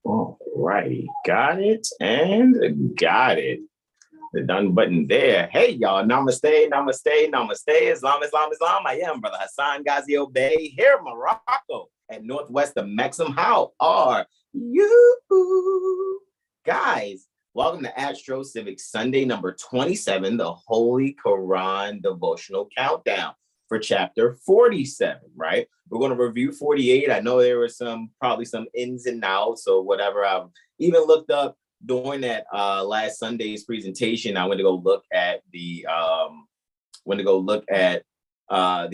All righty, got it and got it. The done button there. Hey, y'all, namaste, namaste, namaste, Islam, Islam, Islam. I am Brother Hasan Ghaziel Bey here in Morocco at northwest of Maxim. How are you? Guys, welcome to AstroCivics Sunday number 27, the Holy Koran Devotional Countdown for chapter 47, right? We're going to review 48. I know there were probably some ins and outs or whatever. I've even looked up during that last Sunday's presentation. I went to go look at the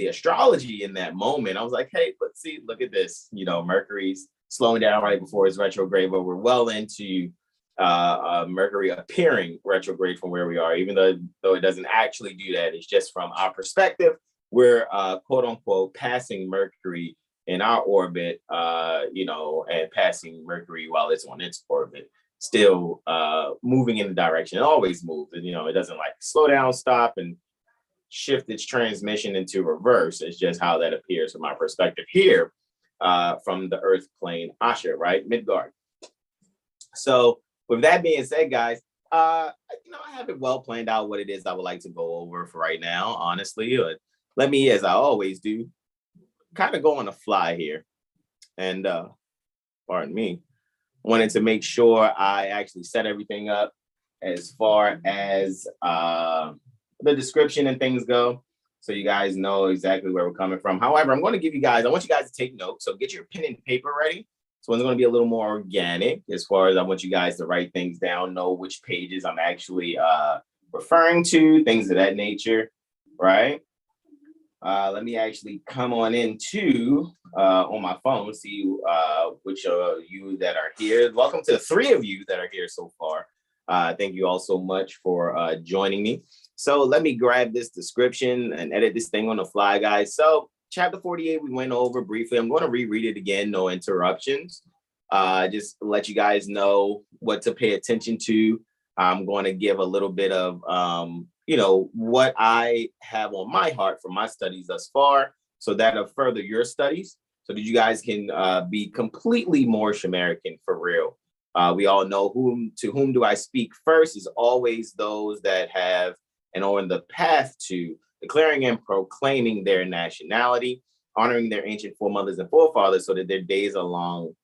astrology in that moment. I was like, hey, let's see, look at this. You know, Mercury's slowing down right before his retrograde, but we're well into Mercury appearing retrograde from where we are, even though it doesn't actually do that. It's just from our perspective. We're quote unquote passing Mercury in our orbit, and passing Mercury while it's on its orbit, still moving in the direction. It always moves. And, it doesn't like slow down, stop, and shift its transmission into reverse. It's just how that appears from our perspective here from the Earth plane, Asha, right? Midgard. So with that being said, guys, I have it well planned out what it is I would like to go over for right now, honestly. Let me, as I always do, kind of go on the fly here. And pardon me, wanted to make sure I actually set everything up as far as the description and things go, so you guys know exactly where we're coming from. However, I want you guys to take notes. So get your pen and paper ready. So it's going to be a little more organic as far as I want you guys to write things down, know which pages I'm actually referring to, things of that nature, right? Let me actually come on into on my phone, see which of you that are here. Welcome to the 3 of you that are here so far. Thank you all so much for joining me. So let me grab this description and edit this thing on the fly, guys. So chapter 48, we went over briefly. I'm going to reread it again, no interruptions. Just let you guys know what to pay attention to. I'm going to give a little bit of what I have on my heart for my studies thus far, so that'll further your studies, so that you guys can be completely Moorish American for real. We all know to whom do I speak first is always those that have and are on the path to declaring and proclaiming their nationality, honoring their ancient foremothers and forefathers, so that their days are long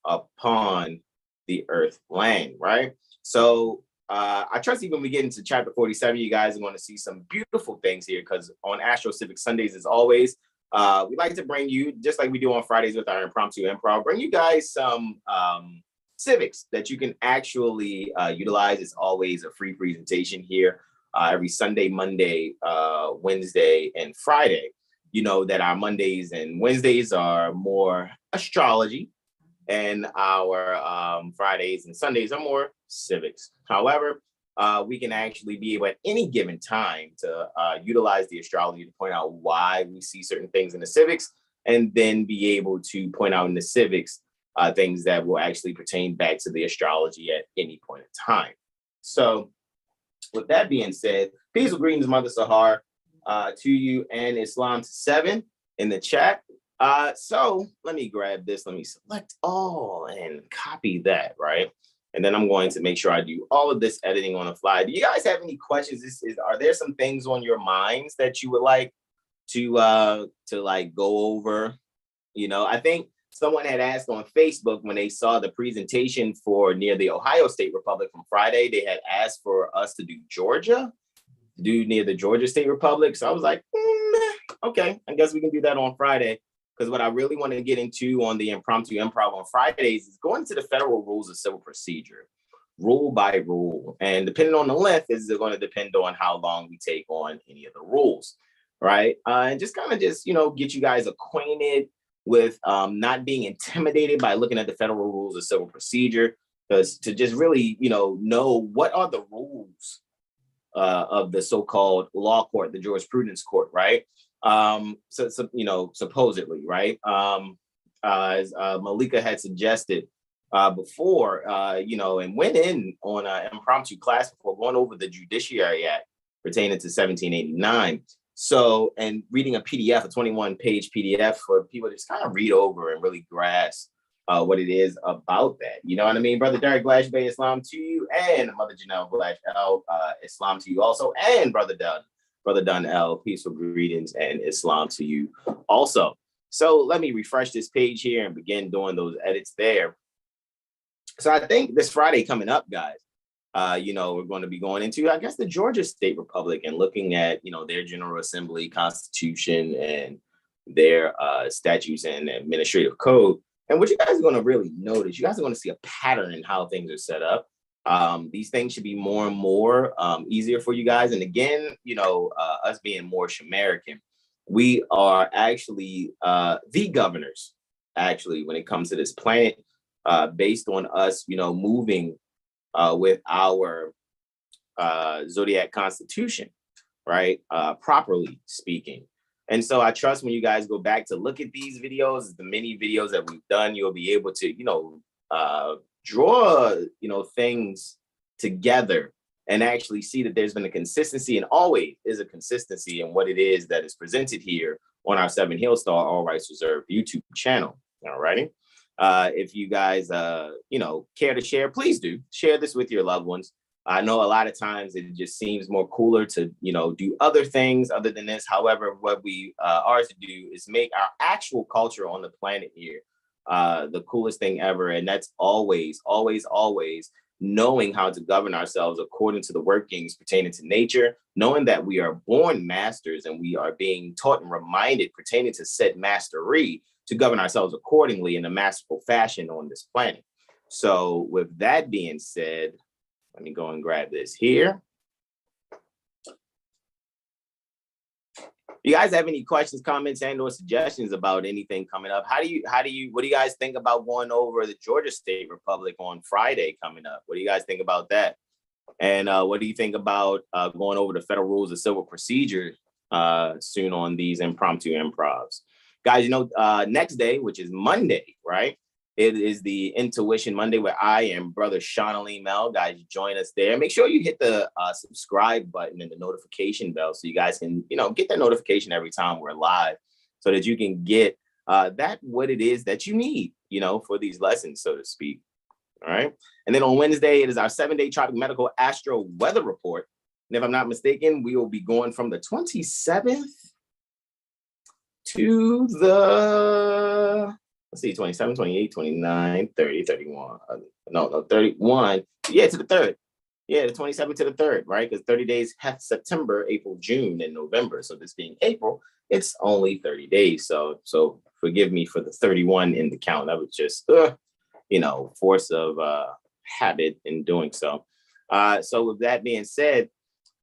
upon the earth land, right? So I trust even when we get into chapter 47, you guys are going to see some beautiful things here, because on AstroCivics Sundays, as always, we like to bring you, just like we do on Fridays with our impromptu improv, bring you guys some civics that you can actually utilize. It's always a free presentation here every Sunday, Monday, Wednesday, and Friday. You know that our Mondays and Wednesdays are more astrology, and our Fridays and Sundays are more civics. However, we can actually be able at any given time to utilize the astrology to point out why we see certain things in the civics, and then be able to point out in the civics things that will actually pertain back to the astrology at any point in time. So with that being said, peaceful greetings, Mother Sahar, to you, and Islam to 7 in the chat. So let me grab this. Let me select all and copy that, right? And then I'm going to make sure I do all of this editing on the fly. Do you guys have any questions? Are there some things on your minds that you would like to like go over? I think someone had asked on Facebook when they saw the presentation for near the Ohio State Republic from Friday, they had asked for us to do Georgia, near the Georgia State Republic. So I was like, okay, I guess we can do that on Friday. Because what I really want to get into on the impromptu improv on Fridays is going to the federal rules of civil procedure, rule by rule. And depending on the length, is going to depend on how long we take on any of the rules, right? And just kind of get you guys acquainted with not being intimidated by looking at the federal rules of civil procedure, because to just really, know what are the rules of the so-called law court, the jurisprudence court, right? Supposedly, right? As Malika had suggested before, and went in on an impromptu class before going over the Judiciary Act pertaining to 1789. So, and reading a PDF, a 21-page PDF for people to just kind of read over and really grasp what it is about that. You know what I mean? Brother Derek Glash Bay, Islam to you, and Mother Janelle Glash L, Islam to you also, and Brother Dunn L, peaceful greetings and Islam to you also. So let me refresh this page here and begin doing those edits there. So I think this Friday coming up, guys, we're going to be going into, I guess, the Georgia State Republic and looking at, their General Assembly Constitution and their statutes and administrative code. And what you guys are going to really notice, you guys are going to see a pattern in how things are set up. These things should be more and more easier for you guys. And again, us being Moorish American, we are actually the governors, actually, when it comes to this planet, based on us, moving with our zodiac constitution, right? Properly speaking. And so I trust when you guys go back to look at these videos, the many videos that we've done, you'll be able to, draw, things together and actually see that there's been a consistency, and always is a consistency in what it is that is presented here on our 7 Hill Star All Rights Reserved YouTube channel. All righty. If you guys, care to share, please do share this with your loved ones. I know a lot of times it just seems more cooler to, do other things other than this. However, what we are to do is make our actual culture on the planet here the coolest thing ever. And that's always, always, always knowing how to govern ourselves according to the workings pertaining to nature, knowing that we are born masters and we are being taught and reminded pertaining to said mastery to govern ourselves accordingly in a masterful fashion on this planet. So with that being said, let me go and grab this here. You guys have any questions, comments, and or suggestions about anything coming up? What do you guys think about going over the Georgia State Republic on Friday coming up? What do you guys think about that? And what do you think about going over the Federal Rules of Civil Procedure soon on these impromptu improvs? Guys, next day, which is Monday, right? It is the Intuition Monday where I and Brother Sean Ali Mel, guys, join us there. Make sure you hit the subscribe button and the notification bell so you guys can, get that notification every time we're live so that you can get what it is that you need, for these lessons, so to speak. All right. And then on Wednesday, it is our 7-day Tropic Medical Astro Weather Report. And if I'm not mistaken, we will be going from the 27th to the 27, 28, 29, 30, 31. 31. Yeah, to the 3rd. Yeah, the 27th to the 3rd, right? Because 30 days have September, April, June, and November. So this being April, it's only 30 days. So forgive me for the 31 in the count. That was just, force of habit in doing so. So with that being said,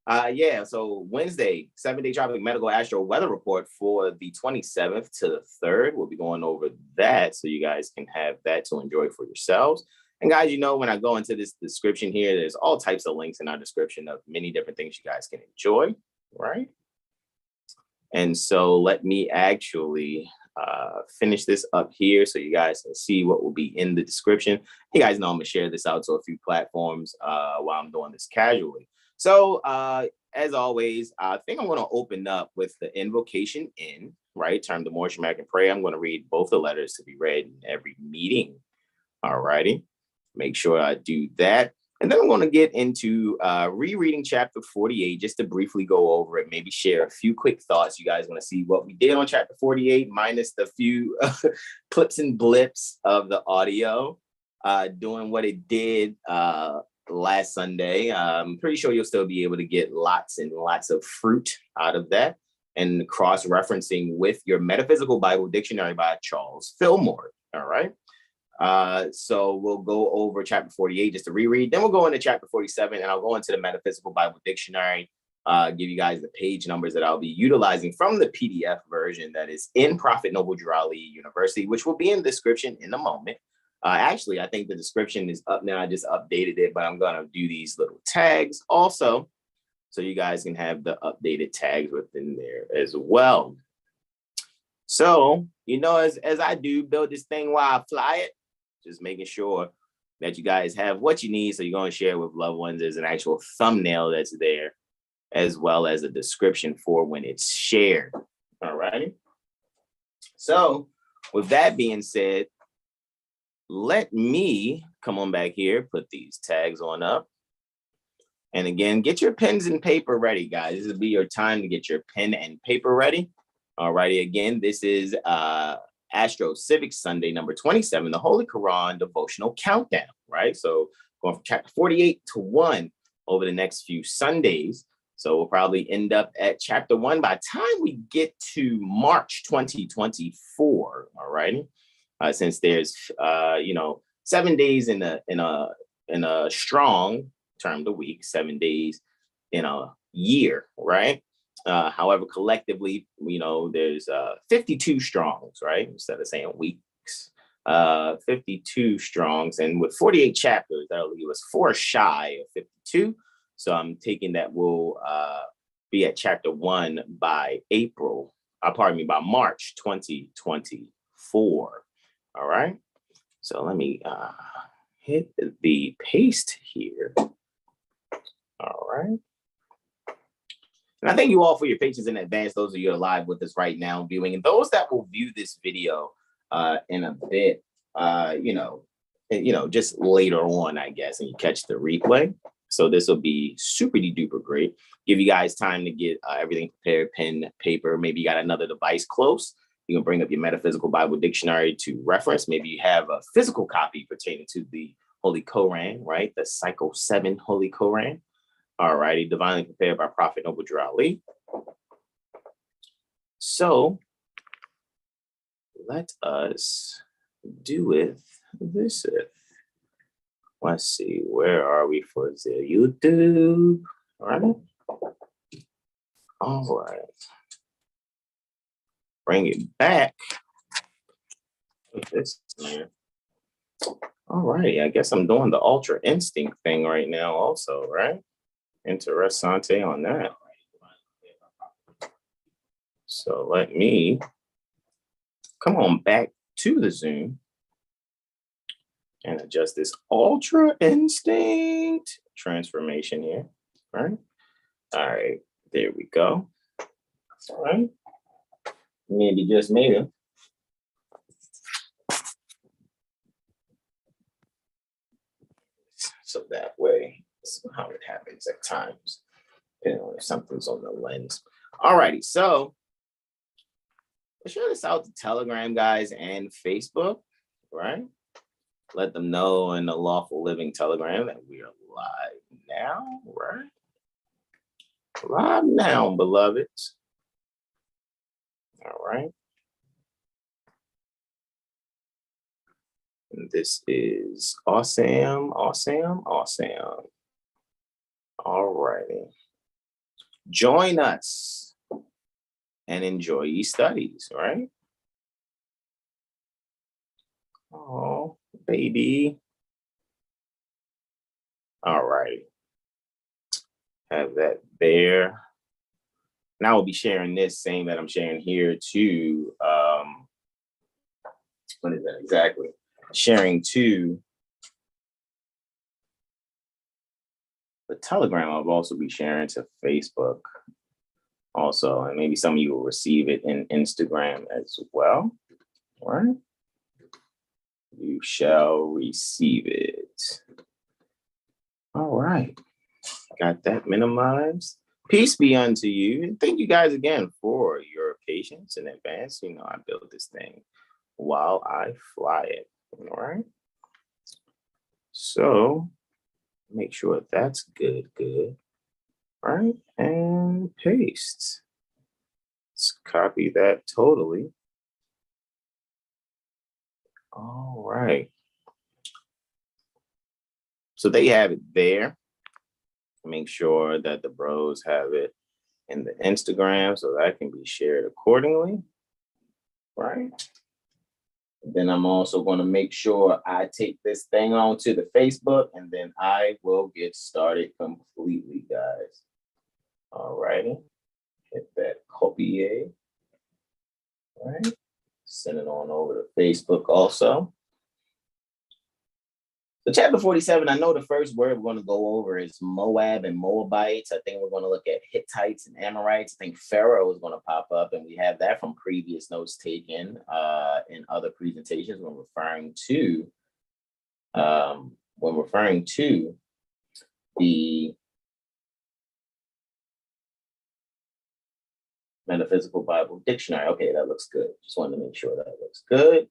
so Wednesday, 7-day Tropic Medical Astro Weather Report for the 27th to the 3rd. We'll be going over that so you guys can have that to enjoy for yourselves. And guys, when I go into this description here, there's all types of links in our description of many different things you guys can enjoy, right? And so let me actually finish this up here so you guys can see what will be in the description. You guys know I'm going to share this out to a few platforms while I'm doing this casually. So as always, I think I'm going to open up with the invocation in, right? Term the Moorish American prayer. I'm going to read both the letters to be read in every meeting. All righty. Make sure I do that. And then I'm going to get into rereading chapter 48 just to briefly go over it, maybe share a few quick thoughts. You guys want to see what we did on chapter 48 minus the few clips and blips of the audio doing what it did last Sunday. I'm pretty sure you'll still be able to get lots and lots of fruit out of that, and cross-referencing with your Metaphysical Bible Dictionary by Charles Fillmore. All right. So we'll go over chapter 48 just to reread. Then we'll go into chapter 47 and I'll go into the Metaphysical Bible Dictionary, give you guys the page numbers that I'll be utilizing from the PDF version that is in Prophet Noble Drew Ali University, which will be in the description in a moment. Actually, I think the description is up now. I just updated it, but I'm going to do these little tags also so you guys can have the updated tags within there as well. So, as I do build this thing while I fly it, just making sure that you guys have what you need. So you're going to share with loved ones. There's an actual thumbnail that's there, as well as a description for when it's shared. All righty. So with that being said, let me come on back here, put these tags on up. And again, get your pens and paper ready, guys. This will be your time to get your pen and paper ready. All righty, again, this is AstroCivics Sunday number 27, the Holy Koran Devotional Countdown, right? So going from chapter 48 to 1 over the next few Sundays. So we'll probably end up at chapter 1 by the time we get to March 2024, all righty? Since there's, 7 days in a strong term the week, 7 days in a year, right? However, collectively, there's 52 strongs, right? Instead of saying weeks, 52 strongs. And with 48 chapters, that'll leave us 4 shy of 52. So I'm taking that we'll be at chapter 1 by by March 2024. All right. So let me hit the paste here. All right. And I thank you all for your patience in advance. Those of you who are live with us right now viewing, and those that will view this video in a bit, just later on, I guess, and you catch the replay. So this will be super duper great. Give you guys time to get everything prepared, pen, paper. Maybe you got another device close. You can bring up your Metaphysical Bible Dictionary to reference. Maybe you have a physical copy pertaining to the Holy Koran, right? The Cycle 7 Holy Koran. All righty, divinely prepared by Prophet Noble Drew Ali. So let us do with this. Let's see, where are we for the YouTube? All right. All right. Bring it back. Put this in here. All righty, I guess I'm doing the Ultra Instinct thing right now also, right? Interessante on that. So let me come on back to the Zoom and adjust this Ultra Instinct transformation here, right? All right, there we go. All right, maybe just made it. So that way, this is how it happens at times, depending on if something's on the lens. All righty, so share this out to Telegram, guys, and Facebook, right? Let them know in the Lawful Living Telegram that we are live now, right? Live now, beloveds. All right. And this is awesome. All righty. Join us and enjoy your studies, right? Oh, baby. All right. Have that there. Now we'll be sharing this same that I'm sharing here to, what is that exactly? Sharing to the Telegram. I'll also be sharing to Facebook also, and maybe some of you will receive it in Instagram as well. All right. You shall receive it. All right. Got that minimized. Peace be unto you. And thank you guys again for your patience in advance. I built this thing while I fly it. All right. So make sure that's good. All right. And paste. Let's copy that totally. All right. So they have it there. Make sure that the bros have it in the Instagram so that can be shared accordingly. Right. Then I'm also going to make sure I take this thing onto the Facebook, and then I will get started completely, guys. All righty. Hit that copy. All right. Send it on over to Facebook also. So chapter 47, I know the first word we're going to go over is Moab and Moabites. I think we're going to look at Hittites and Amorites. I think Pharaoh is going to pop up, and we have that from previous notes taken in other presentations when referring to when referring to the Metaphysical Bible Dictionary. Okay, that looks good. Just wanted to make sure that looks good.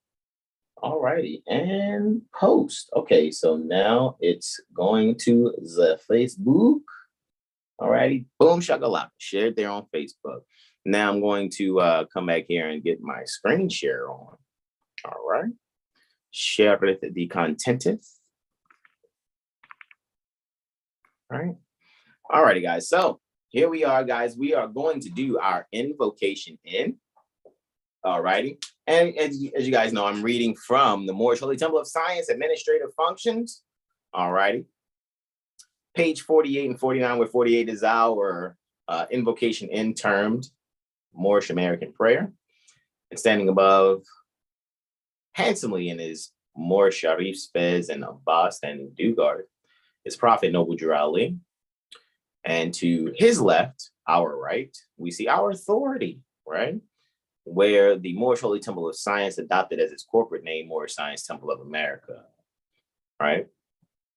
All righty, and post. Okay, so now it's going to the Facebook. All righty, boom, shakalaka, shared there on Facebook. Now I'm going to come back here and get my screen share on. All right, share the content. All righty, guys. So here we are, guys. We are going to do our invocation in. All righty. And as you guys know, I'm reading from the Moorish Holy Temple of Science, Administrative Functions. All righty. Page 48 and 49, where 48 is our invocation in termed Moorish American prayer. And standing above handsomely in his Moorish Sharif, Fez, and Abbas standing due guard is Prophet Noble Drew Ali. And to his left, our right, we see our authority, right? Where the Moorish Holy Temple of Science adopted as its corporate name, Moorish Science Temple of America, right?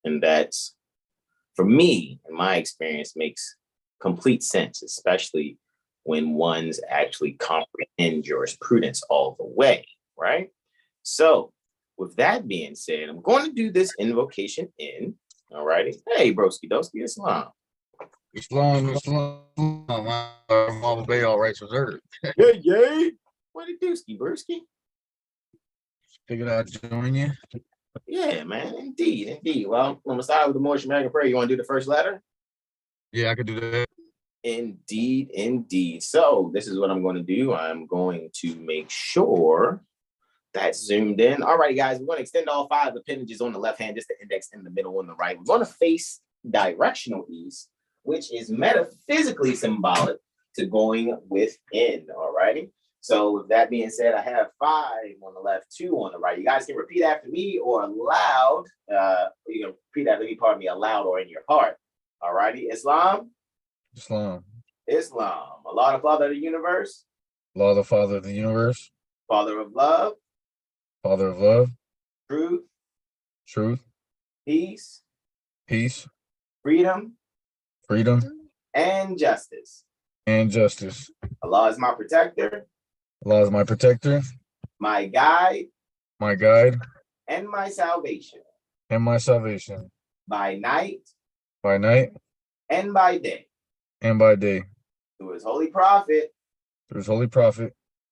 And that's, for me, in my experience, makes complete sense, especially when one's actually comprehend jurisprudence all the way, right? So with that being said, I'm going to do this invocation in, all righty? Hey, broski doski, Islam. Islam. Mama Bay, all rights reserved. Yeah. What it do, ski brewski? Figured I'd join you. Yeah, man. Indeed. Well, I'm gonna start with the Moorish American prayer. You want to do the first letter? Yeah, I could do that. Indeed. So this is what I'm going to do. I'm going to make sure that's zoomed in. All right, guys, we're going to extend all 5 appendages on the left hand, just the index in the middle on the right. We're going to face directional east, which is metaphysically symbolic to going within. All righty. So with that being said, I have 5 on the left, 2 on the right. You guys can repeat after me or aloud. You can repeat after me, pardon me, aloud or in your heart. All righty. Islam. Islam. Allah, the Father of the universe. Allah, the Father of the universe. Father of love. Father of love. Truth. Peace. Freedom. And justice. Allah is my protector. Allah is my protector. My guide. And my salvation. By night. And by day. Through his holy prophet.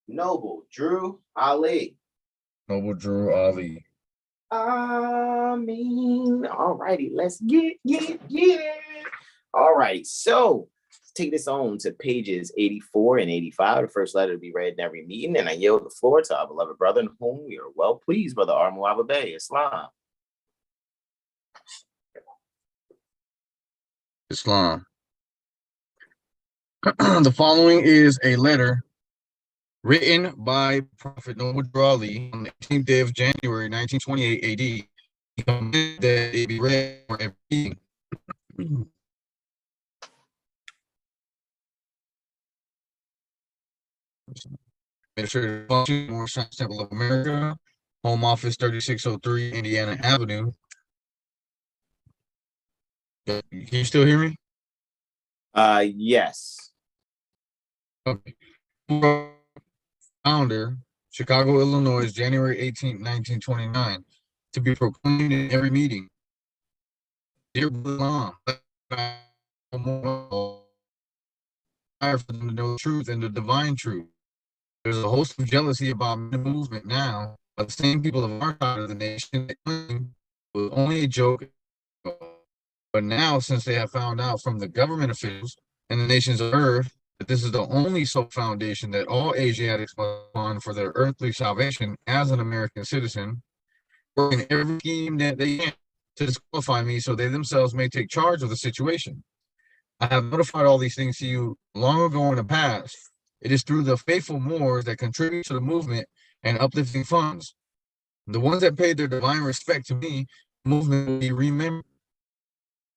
Noble Drew Ali. Ameen. All righty, let's get it. All right, so let's take this on to pages 84 and 85. The first letter to be read in every meeting, and I yield the floor to our beloved brother in whom we are well pleased, Brother Hasan Bey, Islam. The following is a letter written by Prophet Noble Drew Ali on the 18th day of January, 1928 AD. He commanded that it be read for every meeting. Administrative Function, Moorish Science Temple of America, Home Office 3603 Indiana Avenue. Can you still hear me? Yes. Okay. Founder, Chicago, Illinois, January 18, 1929, to be proclaimed in every meeting. Dear Islam, for them to know the truth and the divine truth. There's a host of jealousy about the movement now, but the same people of our side of the nation was only a joke. But now, since they have found out from the government officials and the nations of earth that this is the only sole foundation that all Asiatics must on for their earthly salvation as an American citizen, working every scheme that they can to disqualify me so they themselves may take charge of the situation. I have notified all these things to you long ago in the past. It is through the faithful Moors that contribute to the movement and uplifting funds. The ones that paid their divine respect to me, the movement will be remembered.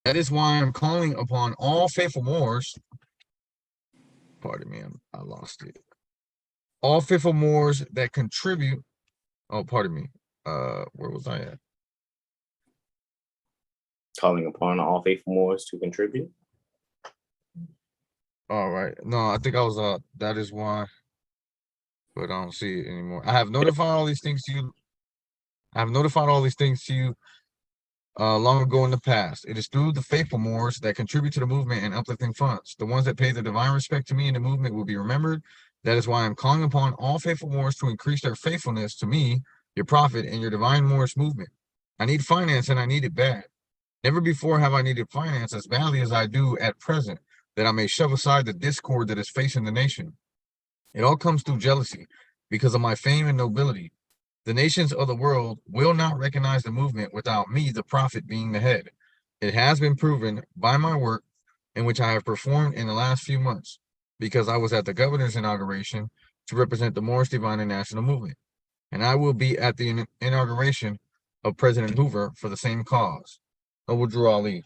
That is why I'm calling upon all faithful Moors. Pardon me, I lost it. All faithful Moors that contribute. Oh, pardon me. Where was I at? Calling upon all faithful Moors to contribute. All right. No, I think I was that is why, but I don't see it anymore. I have notified all these things to you. I have notified all these things to you long ago in the past. It is through the faithful Moors that contribute to the movement and uplifting funds. The ones that pay their divine respect to me in the movement will be remembered. That is why I'm calling upon all faithful Moors to increase their faithfulness to me, your prophet, and your divine Moorish movement. I need finance and I need it bad. Never before have I needed finance as badly as I do at present, that I may shove aside the discord that is facing the nation. It all comes through jealousy because of my fame and nobility. The nations of the world will not recognize the movement without me, the prophet, being the head. It has been proven by my work in which I have performed in the last few months, because I was at the governor's inauguration to represent the Moorish Divine and National Movement, and I will be at the inauguration of President Hoover for the same cause. Noble Drew Ali.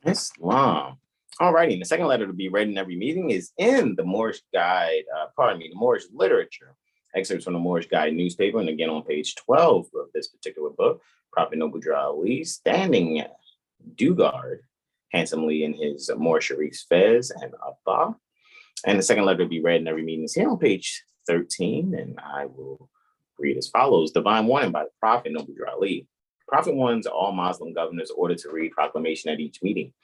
Islam. Alrighty, the second letter to be read in every meeting is in the Moorish Guide, the Moorish Literature. Excerpts from the Moorish Guide newspaper, and again on page 12 of this particular book, Prophet Noble Drew Ali standing due guard handsomely in his Moor Sharif's fez and Abba. And the second letter to be read in every meeting is here on page 13, and I will read as follows. Divine warning by the Prophet Noble Drew Ali. Prophet warns all Muslim governors ordered to read proclamation at each meeting.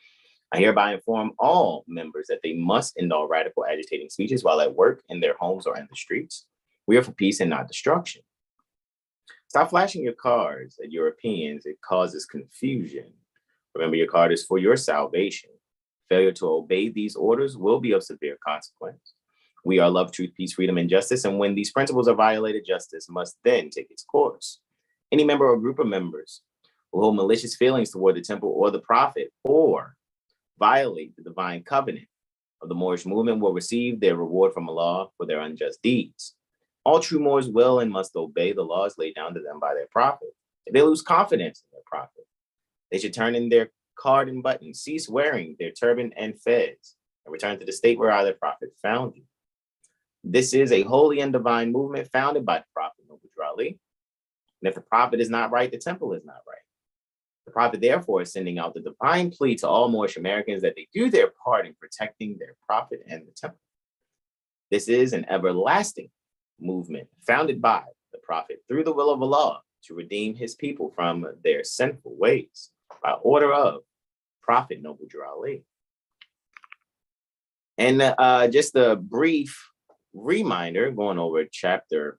I hereby inform all members that they must end all radical agitating speeches while at work, in their homes, or in the streets. We are for peace and not destruction. Stop flashing your cards at Europeans. It causes confusion. Remember, your card is for your salvation. Failure to obey these orders will be of severe consequence. We are love, truth, peace, freedom, and justice, and when these principles are violated, justice must then take its course. Any member or group of members who hold malicious feelings toward the temple or the prophet, or violate the divine covenant of the Moorish movement, will receive their reward from Allah for their unjust deeds. All true Moors will and must obey the laws laid down to them by their prophet. If they lose confidence in their prophet, they should turn in their card and button, cease wearing their turban and fez, and return to the state where their prophet found you. This is a holy and divine movement founded by the Prophet Noble Drew Ali. And if the prophet is not right, the temple is not right. The prophet, therefore, is sending out the divine plea to all Moorish Americans that they do their part in protecting their prophet and the temple. This is an everlasting movement founded by the prophet through the will of Allah to redeem his people from their sinful ways by order of Prophet Noble Drew Ali. And just a brief reminder, going over chapter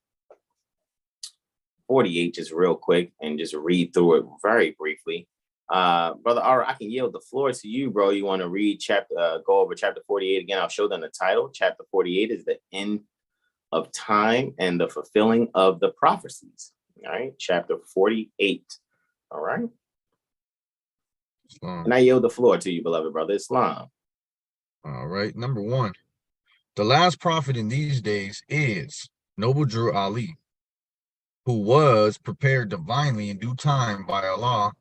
48 just real quick and just read through it very briefly. Brother Ara, I can yield the floor to you, bro. You want to read go over chapter 48 again? I'll show them the title. Chapter 48 is the end of time and the fulfilling of the prophecies. All right, chapter 48. All right. Islam. And I yield the floor to you, beloved brother Islam. All right. Number one, the last prophet in these days is Noble Drew Ali, who was prepared divinely in due time by Allah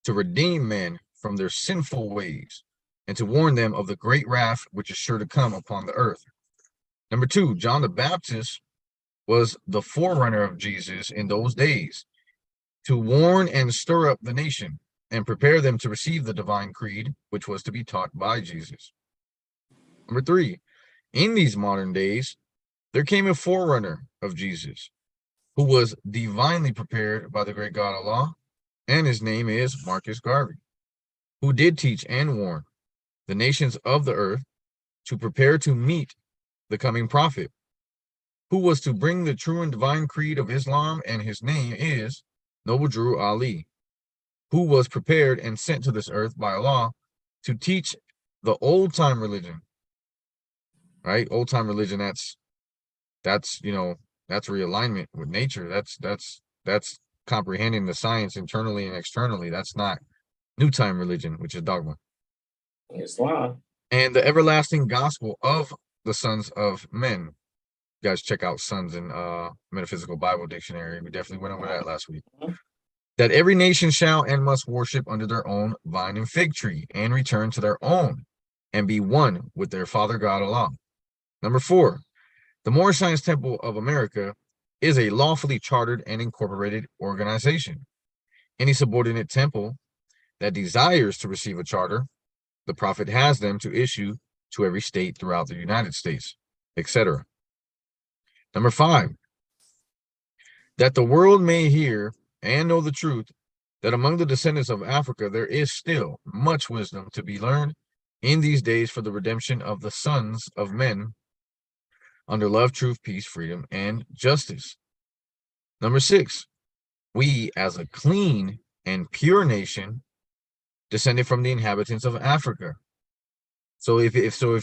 to redeem men from their sinful ways and to warn them of the great wrath which is sure to come upon the earth. Number two, John the Baptist was the forerunner of Jesus in those days to warn and stir up the nation and prepare them to receive the divine creed, which was to be taught by Jesus. Number three, in these modern days, there came a forerunner of Jesus who was divinely prepared by the great God Allah, and his name is Marcus Garvey, who did teach and warn the nations of the earth to prepare to meet the coming prophet, who was to bring the true and divine creed of Islam, and his name is Noble Drew Ali, who was prepared and sent to this earth by Allah to teach the old time religion. Right? Old time religion, that's realignment with nature. That's comprehending the science internally and externally. That's not new time religion, which is dogma. Islam. And the everlasting gospel of the sons of men. You guys check out Sons in Metaphysical Bible Dictionary. We definitely went over that last week. That every nation shall and must worship under their own vine and fig tree and return to their own and be one with their Father God Allah. Number four, the Moorish Science Temple of America is a lawfully chartered and incorporated organization. Any subordinate temple that desires to receive a charter, the prophet has them to issue to every state throughout the United States, etc. Number 5, that the world may hear and know the truth, that among the descendants of Africa there is still much wisdom to be learned in these days for the redemption of the sons of men under love, truth, peace, freedom, and justice. Number 6, we as a clean and pure nation descended from the inhabitants of Africa. So if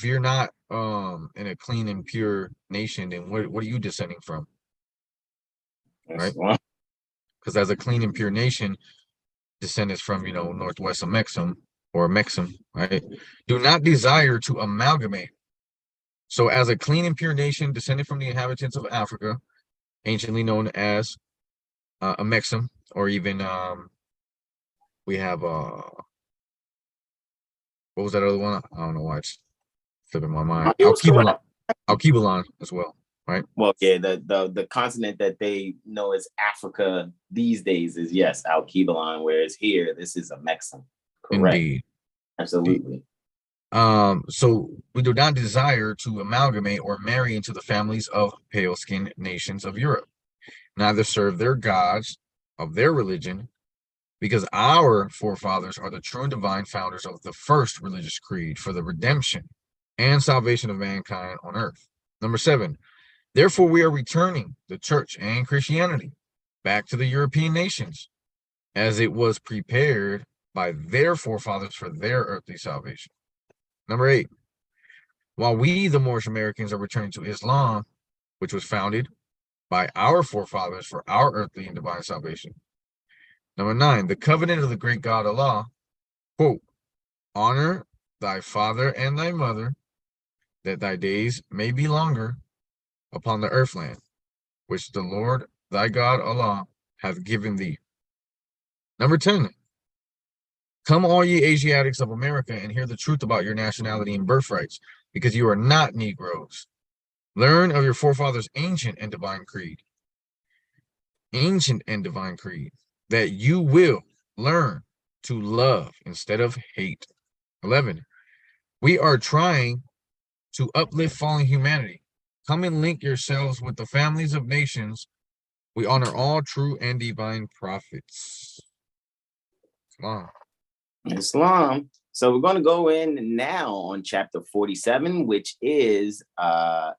you're not in a clean and pure nation, then what are you descending from? Right? Because as a clean and pure nation, descendants from northwest of Mexum or Mexum, right? Do not desire to amalgamate. So as a clean and pure nation descended from the inhabitants of Africa, anciently known as a Mexum, or even we have what was that other one? I don't know why it's slipping my mind. Alkebulan as well, right? Well, yeah, the continent that they know as Africa these days is, yes, Alkebulan, whereas here this is a Mexum. Correct. Indeed. Absolutely. So we do not desire to amalgamate or marry into the families of pale-skinned nations of Europe, neither serve their gods of their religion, because our forefathers are the true and divine founders of the first religious creed for the redemption and salvation of mankind on earth. Number 7, therefore we are returning the church and Christianity back to the European nations, as it was prepared by their forefathers for their earthly salvation. Number 8, while we, the Moorish Americans, are returning to Islam, which was founded by our forefathers for our earthly and divine salvation. Number 9, the covenant of the great God Allah, quote, honor thy father and thy mother, that thy days may be longer upon the earthland, which the Lord thy God Allah hath given thee. Number 10, come all ye Asiatics of America and hear the truth about your nationality and birthrights, because you are not Negroes. Learn of your forefathers' ancient and divine creed. Ancient and divine creed, that you will learn to love instead of hate. 11, we are trying to uplift fallen humanity. Come and link yourselves with the families of nations. We honor all true and divine prophets. Islam. So we're going to go in now on chapter 47, which is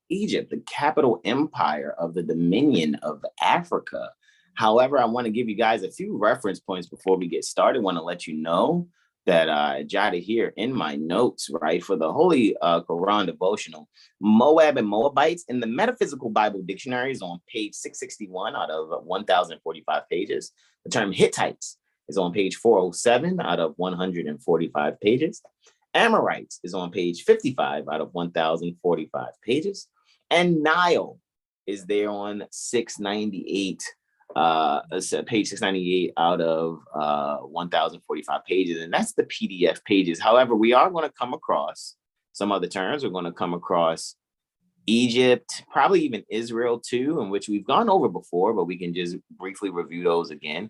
Egypt, the capital empire of the Dominion of Africa. However, I want to give you guys a few reference points before we get started. I want to let you know that I jotted here in my notes, right, for the Holy Koran Devotional. Moab and Moabites in the Metaphysical Bible Dictionary is on page 661 out of 1,045 pages. The term Hittites is on page 407 out of 145 pages. Amorites is on page 55 out of 1,045 pages. And Nile is there on 698, page 698 out of 1,045 pages. And that's the PDF pages. However, we are going to come across some other terms. We're going to come across Egypt, probably even Israel too, in which we've gone over before, but we can just briefly review those again.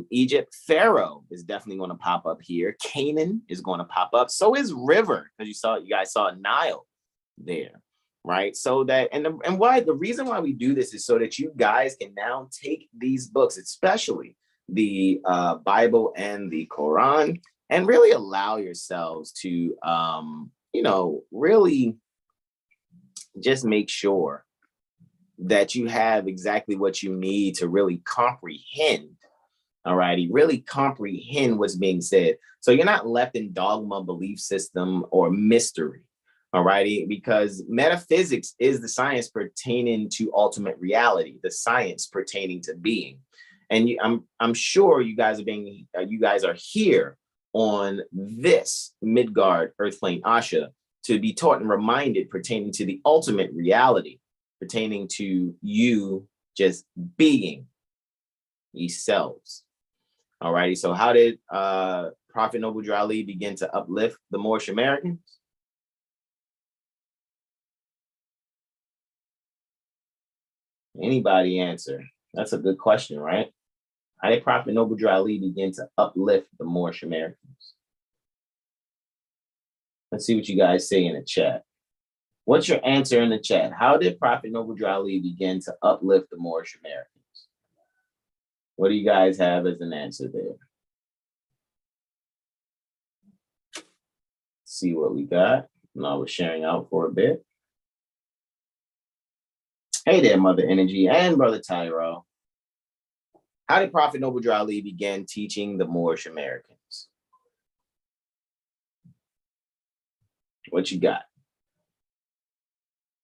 Egypt, Pharaoh is definitely going to pop up here. Canaan is going to pop up. So is River, because you guys saw Nile there, right? So that, and the reason why we do this is so that you guys can now take these books, especially the Bible and the Quran, and really allow yourselves to, really just make sure that you have exactly what you need to really comprehend, all righty, really comprehend what's being said. So you're not left in dogma, belief system, or mystery, all righty, because metaphysics is the science pertaining to ultimate reality, the science pertaining to being. And I'm sure you guys are here on this Midgard Earthplane Asha to be taught and reminded pertaining to the ultimate reality, pertaining to you just being yourselves. All righty. So how did Prophet Noble Drew Ali begin to uplift the Moorish Americans? Anybody answer? That's a good question, right? How did Prophet Noble Drew Ali begin to uplift the Moorish Americans? Let's see what you guys say in the chat. What's your answer in the chat? How did Prophet Noble Drew Ali begin to uplift the Moorish Americans? What do you guys have as an answer there? See what we got. And I was sharing out for a bit. Hey there, Mother Energy and Brother Terrell. How did Prophet Noble Drew Ali begin teaching the Moorish Americans? What you got?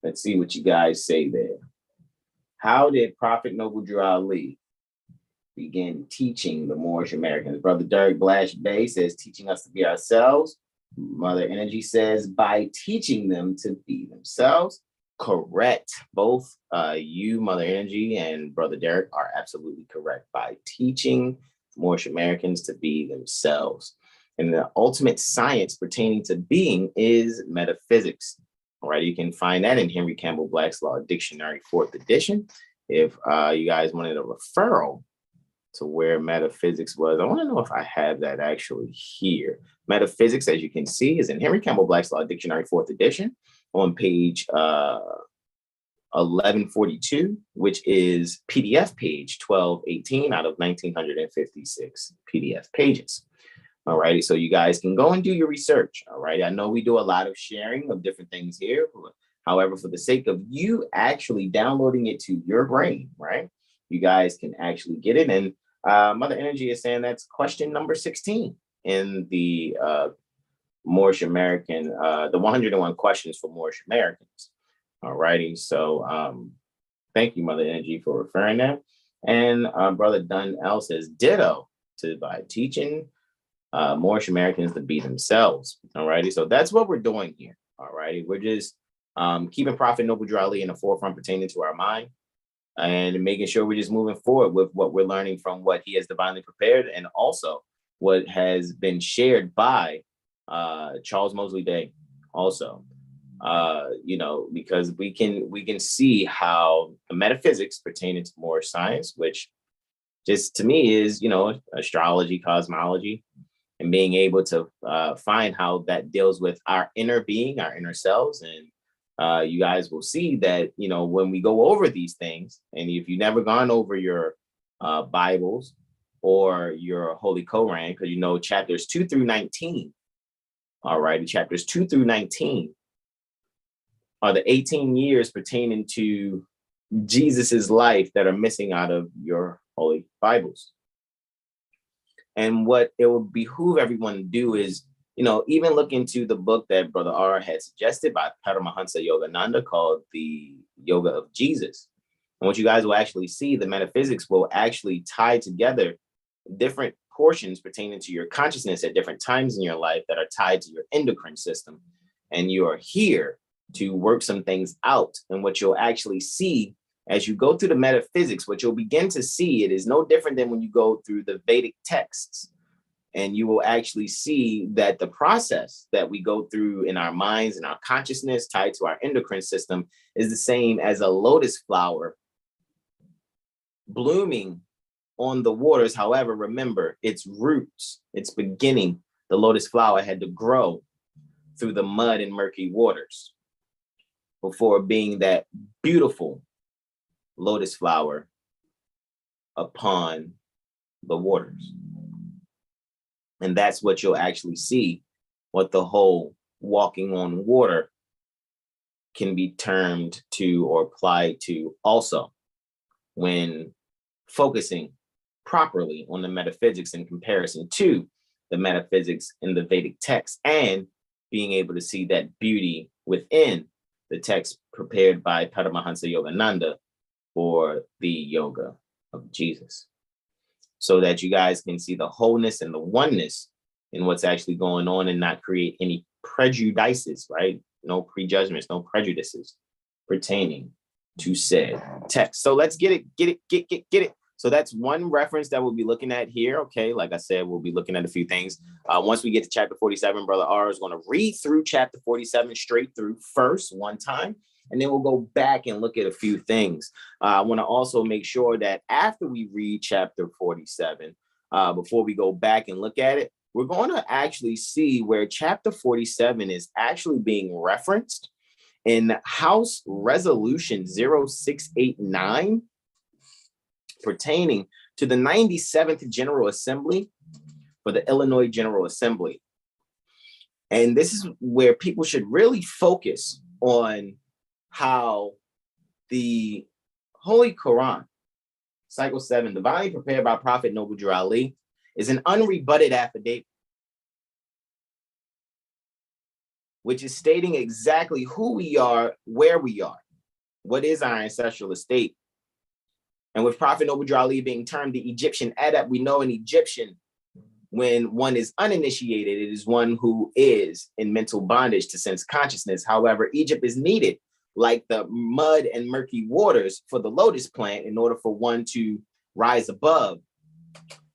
Let's see what you guys say there. How did Prophet Noble Drew Ali begin teaching the Moorish Americans? Brother Derek Blash Bey says, teaching us to be ourselves. Mother Energy says, by teaching them to be themselves. Correct. Both you, Mother Energy, and Brother Derek are absolutely correct. By teaching Moorish Americans to be themselves. And the ultimate science pertaining to being is metaphysics. All right, you can find that in Henry Campbell Black's Law Dictionary, 4th edition. If you guys wanted a referral to where metaphysics was, I want to know if I have that actually here. Metaphysics, as you can see, is in Henry Campbell Black's Law Dictionary, 4th edition, on page 1142, which is PDF page 1218 out of 1956 PDF pages. All righty, so you guys can go and do your research. All right, I know we do a lot of sharing of different things here. However, for the sake of you actually downloading it to your brain, right, you guys can actually get it. And Mother Energy is saying that's question number 16 in the Moorish American, the 101 questions for Moorish Americans. All righty, so thank you, Mother Energy, for referring that. And Brother Dunn L says, ditto to by teaching Moorish Americans to be themselves. All righty, so that's what we're doing here. All righty, we're just keeping Prophet Noble Drew Ali in the forefront pertaining to our mind, and making sure we're just moving forward with what we're learning from what he has divinely prepared, and also what has been shared by Charles Mosley Day also. You know, because we can see how the metaphysics pertaining to Moorish science, which just to me is, you know, astrology, cosmology, and being able to find how that deals with our inner being, our inner selves. And you guys will see that, you know, when we go over these things, and if you've never gone over your Bibles or your Holy Koran, because you know chapters 2 through 19, all right, chapters 2 through 19 are the 18 years pertaining to Jesus's life that are missing out of your Holy Bibles. And what it will behoove everyone to do is, you know, even look into the book that Brother R had suggested by Paramahansa Yogananda called The Yoga of Jesus. And what you guys will actually see, the metaphysics will actually tie together different portions pertaining to your consciousness at different times in your life that are tied to your endocrine system. And you are here to work some things out. And what you'll actually see as you go through the metaphysics, what you'll begin to see, it is no different than when you go through the Vedic texts. And you will actually see that the process that we go through in our minds and our consciousness tied to our endocrine system is the same as a lotus flower blooming on the waters. However, remember its roots, its beginning, the lotus flower had to grow through the mud and murky waters before being that beautiful lotus flower upon the waters. And that's what you'll actually see, what the whole walking on water can be termed to or applied to also when focusing properly on the metaphysics in comparison to the metaphysics in the Vedic text, and being able to see that beauty within the text prepared by Paramahansa Yogananda for the yoga of Jesus, so that you guys can see the wholeness and the oneness in what's actually going on and not create any prejudices, right? No prejudgments, no prejudices pertaining to said text. So let's get it. So that's one reference that we'll be looking at here. Okay, like I said, we'll be looking at a few things. Once we get to chapter 47, Brother R is going to read through chapter 47 straight through first one time. and then we'll go back and look at a few things. I want to also make sure that after we read chapter 47, before we go back and look at it, we're going to actually see where chapter 47 is actually being referenced in House Resolution 0689 pertaining to the 97th General Assembly for the Illinois General Assembly. And this is where people should really focus on how the Holy Quran, Cycle 7, divinely prepared by Prophet Noble Drew Ali, is an unrebutted affidavit, which is stating exactly who we are, where we are, what is our ancestral estate. And with Prophet Noble Drew Ali being termed the Egyptian adept, we know an Egyptian, when one is uninitiated, it is one who is in mental bondage to sense consciousness. However, Egypt is needed like the mud and murky waters for the lotus plant in order for one to rise above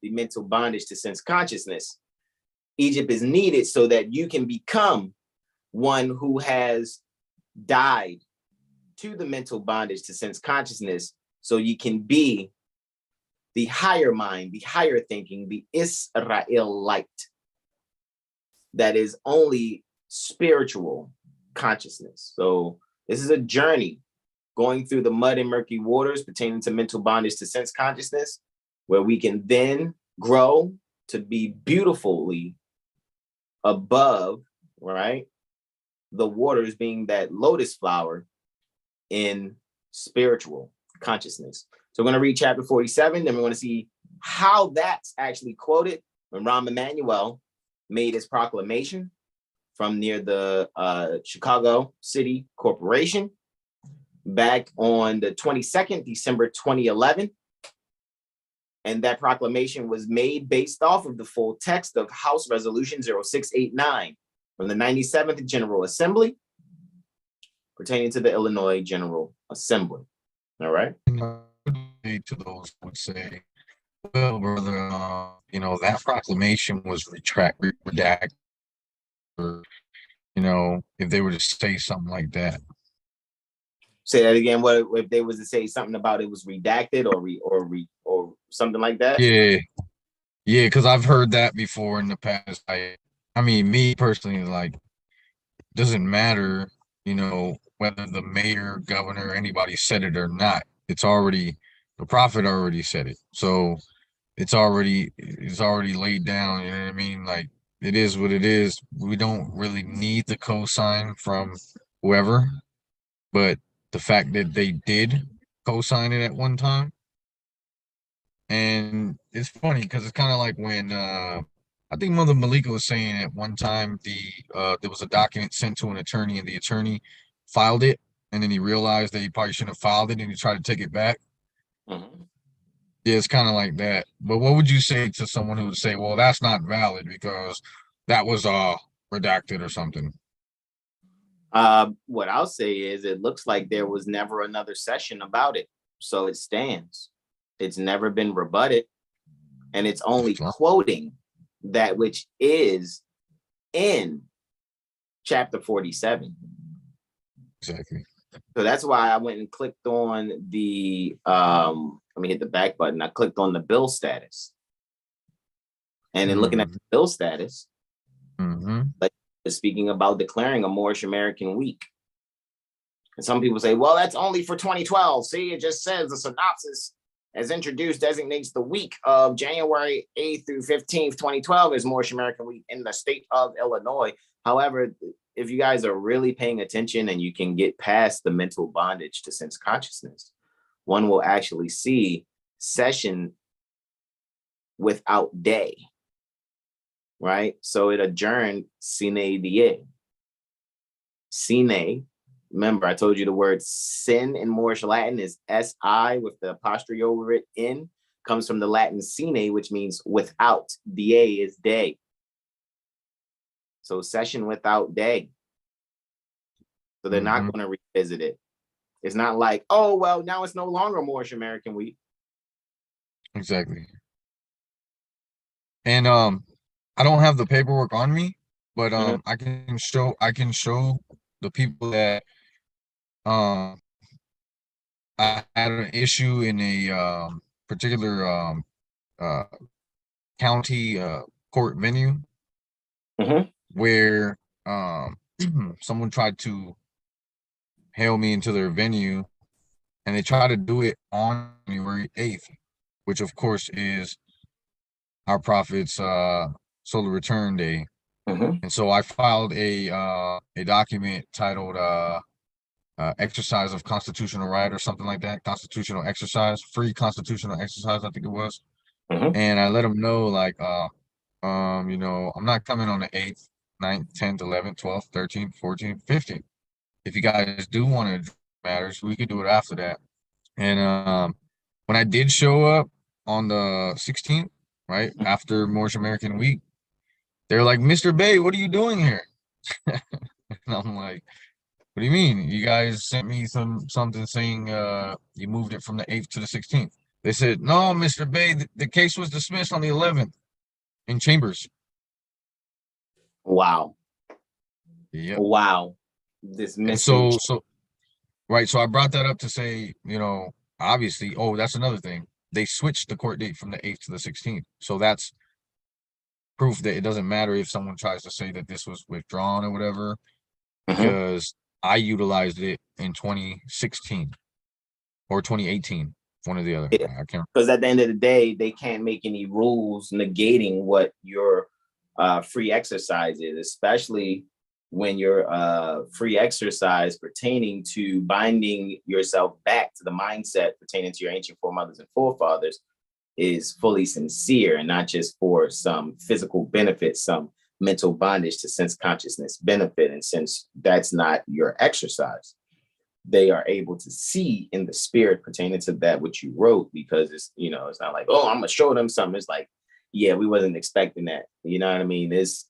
the mental bondage to sense consciousness. Egypt is needed so that you can become one who has died to the mental bondage to sense consciousness, so you can be the higher mind, the higher thinking, the Israelite that is only spiritual consciousness. So this is a journey going through the mud and murky waters pertaining to mental bondage to sense consciousness, where we can then grow to be beautifully above, right, the waters, being that lotus flower in spiritual consciousness. So we're going to read chapter 47, then we're going to see how that's actually quoted when Rahm Emanuel made his proclamation from near the Chicago City Corporation back on the 22nd, December 2011. And that proclamation was made based off of the full text of House Resolution 0689 from the 97th General Assembly pertaining to the Illinois General Assembly. All right. To those who would say, well, brother, that proclamation was redacted, or, if they were to say something like that. Say that again. What if they was to say something about it was redacted or something like that? Yeah, because I've heard that before in the past. I mean, me personally, like, doesn't matter, whether the mayor, governor, anybody said it or not. It's already, the prophet already said it. So it's already laid down. You know what I mean? Like, it is what it is. We don't really need the cosign from whoever, but the fact that they did co-sign it at one time. And it's funny because it's kind of like when I think Mother Malika was saying at one time there was a document sent to an attorney and the attorney filed it, and then he realized that he probably shouldn't have filed it and he tried to take it back. Mm-hmm. Yeah, it's kind of like that. But what would you say to someone who would say, well, that's not valid because that was redacted or something? What I'll say is it looks like there was never another session about it. So it stands. It's never been rebutted. And it's only quoting that which is in chapter 47. Exactly. So that's why I went and clicked on the, let me hit the back button. I clicked on the bill status. And in looking at the bill status, but speaking about declaring a Moorish American week. And some people say, well, that's only for 2012. See, it just says the synopsis as introduced designates the week of January 8th through 15th, 2012 as Moorish American week in the state of Illinois. However, if you guys are really paying attention and you can get past the mental bondage to sense consciousness, one will actually see session without day. Right? So it adjourned sine die. Sine, remember I told you the word sin in Moorish Latin is S-I with the apostrophe over it, in, comes from the Latin sine, which means without. Die is day. So session without day. So they're not going to revisit it. It's not like, oh, well, now it's no longer Moorish American week. Exactly. And I don't have the paperwork on me, but I can show the people that I had an issue in a particular uh, county court venue where someone tried to hail me into their venue, and they tried to do it on January 8th, which of course is our prophet's solar return day. And so I filed a document titled exercise of constitutional right or something like that, constitutional exercise, free constitutional exercise, I think it was. And I let them know, like, you know, I'm not coming on the 8th, 9th, 10th, 11th, 12th, 13th, 14th, 15th. If you guys do want to matters, we could do it after that. And when I did show up on the 16th, right after Moorish American Week, they're like, "Mr. Bey, what are you doing here?" And I'm like, "What do you mean? You guys sent me something saying you moved it from the 8th to the 16th." They said, "No, Mr. Bey, the case was dismissed on the 11th in chambers." Wow. Yep. Wow. Dismissed. So right. So I brought that up to say, you know, obviously, oh, that's another thing. They switched the court date from the 8th to the 16th. So that's proof that it doesn't matter if someone tries to say that this was withdrawn or whatever, because I utilized it in 2016 or 2018, one or the other. Yeah. I can't. Because at the end of the day, they can't make any rules negating what your free exercise is, especially when your free exercise pertaining to binding yourself back to the mindset pertaining to your ancient foremothers and forefathers is fully sincere and not just for some physical benefit, some mental bondage to sense consciousness benefit. And since that's not your exercise, they are able to see in the spirit pertaining to that which you wrote, because it's, you know, it's not like, oh, I'm gonna show them something. It's like, yeah, we wasn't expecting that. You know what I mean? This